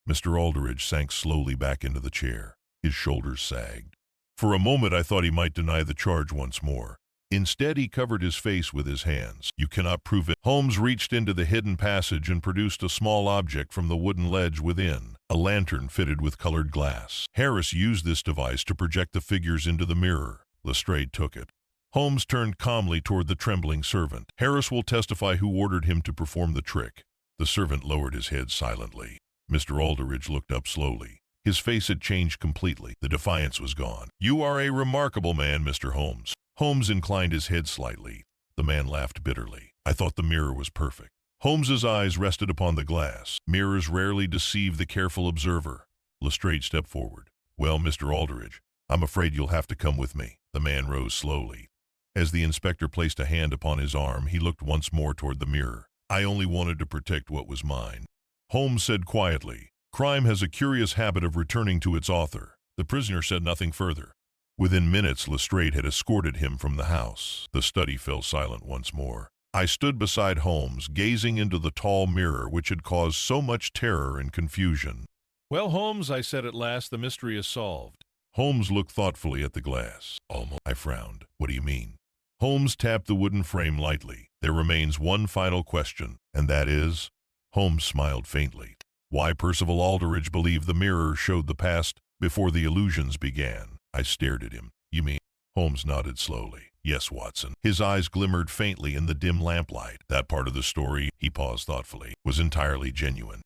Mr. Aldrich sank slowly back into the chair. His shoulders sagged. For a moment I thought he might deny the charge once more. Instead, he covered his face with his hands. You cannot prove it. Holmes reached into the hidden passage and produced a small object from the wooden ledge within, a lantern fitted with colored glass. Harris used this device to project the figures into the mirror. Lestrade took it. Holmes turned calmly toward the trembling servant. Harris will testify who ordered him to perform the trick. The servant lowered his head silently. Mr. Aldrich looked up slowly. His face had changed completely. The defiance was gone. You are a remarkable man, Mr. Holmes. Holmes inclined his head slightly. The man laughed bitterly. I thought the mirror was perfect. Holmes's eyes rested upon the glass. Mirrors rarely deceive the careful observer. Lestrade stepped forward. Well, Mr. Aldrich, I'm afraid you'll have to come with me. The man rose slowly. As the inspector placed a hand upon his arm, he looked once more toward the mirror. I only wanted to protect what was mine. Holmes said quietly, crime has a curious habit of returning to its author. The prisoner said nothing further. Within minutes, Lestrade had escorted him from the house. The study fell silent once more. I stood beside Holmes, gazing into the tall mirror which had caused so much terror and confusion. Well, Holmes, I said at last, the mystery is solved. Holmes looked thoughtfully at the glass. Almost. I frowned. What do you mean? Holmes tapped the wooden frame lightly. There remains one final question, and that is... Holmes smiled faintly. Why Percival Aldrich believed the mirror showed the past before the illusions began. I stared at him. You mean? Holmes nodded slowly. Yes, Watson. His eyes glimmered faintly in the dim lamplight. That part of the story, he paused thoughtfully, was entirely genuine.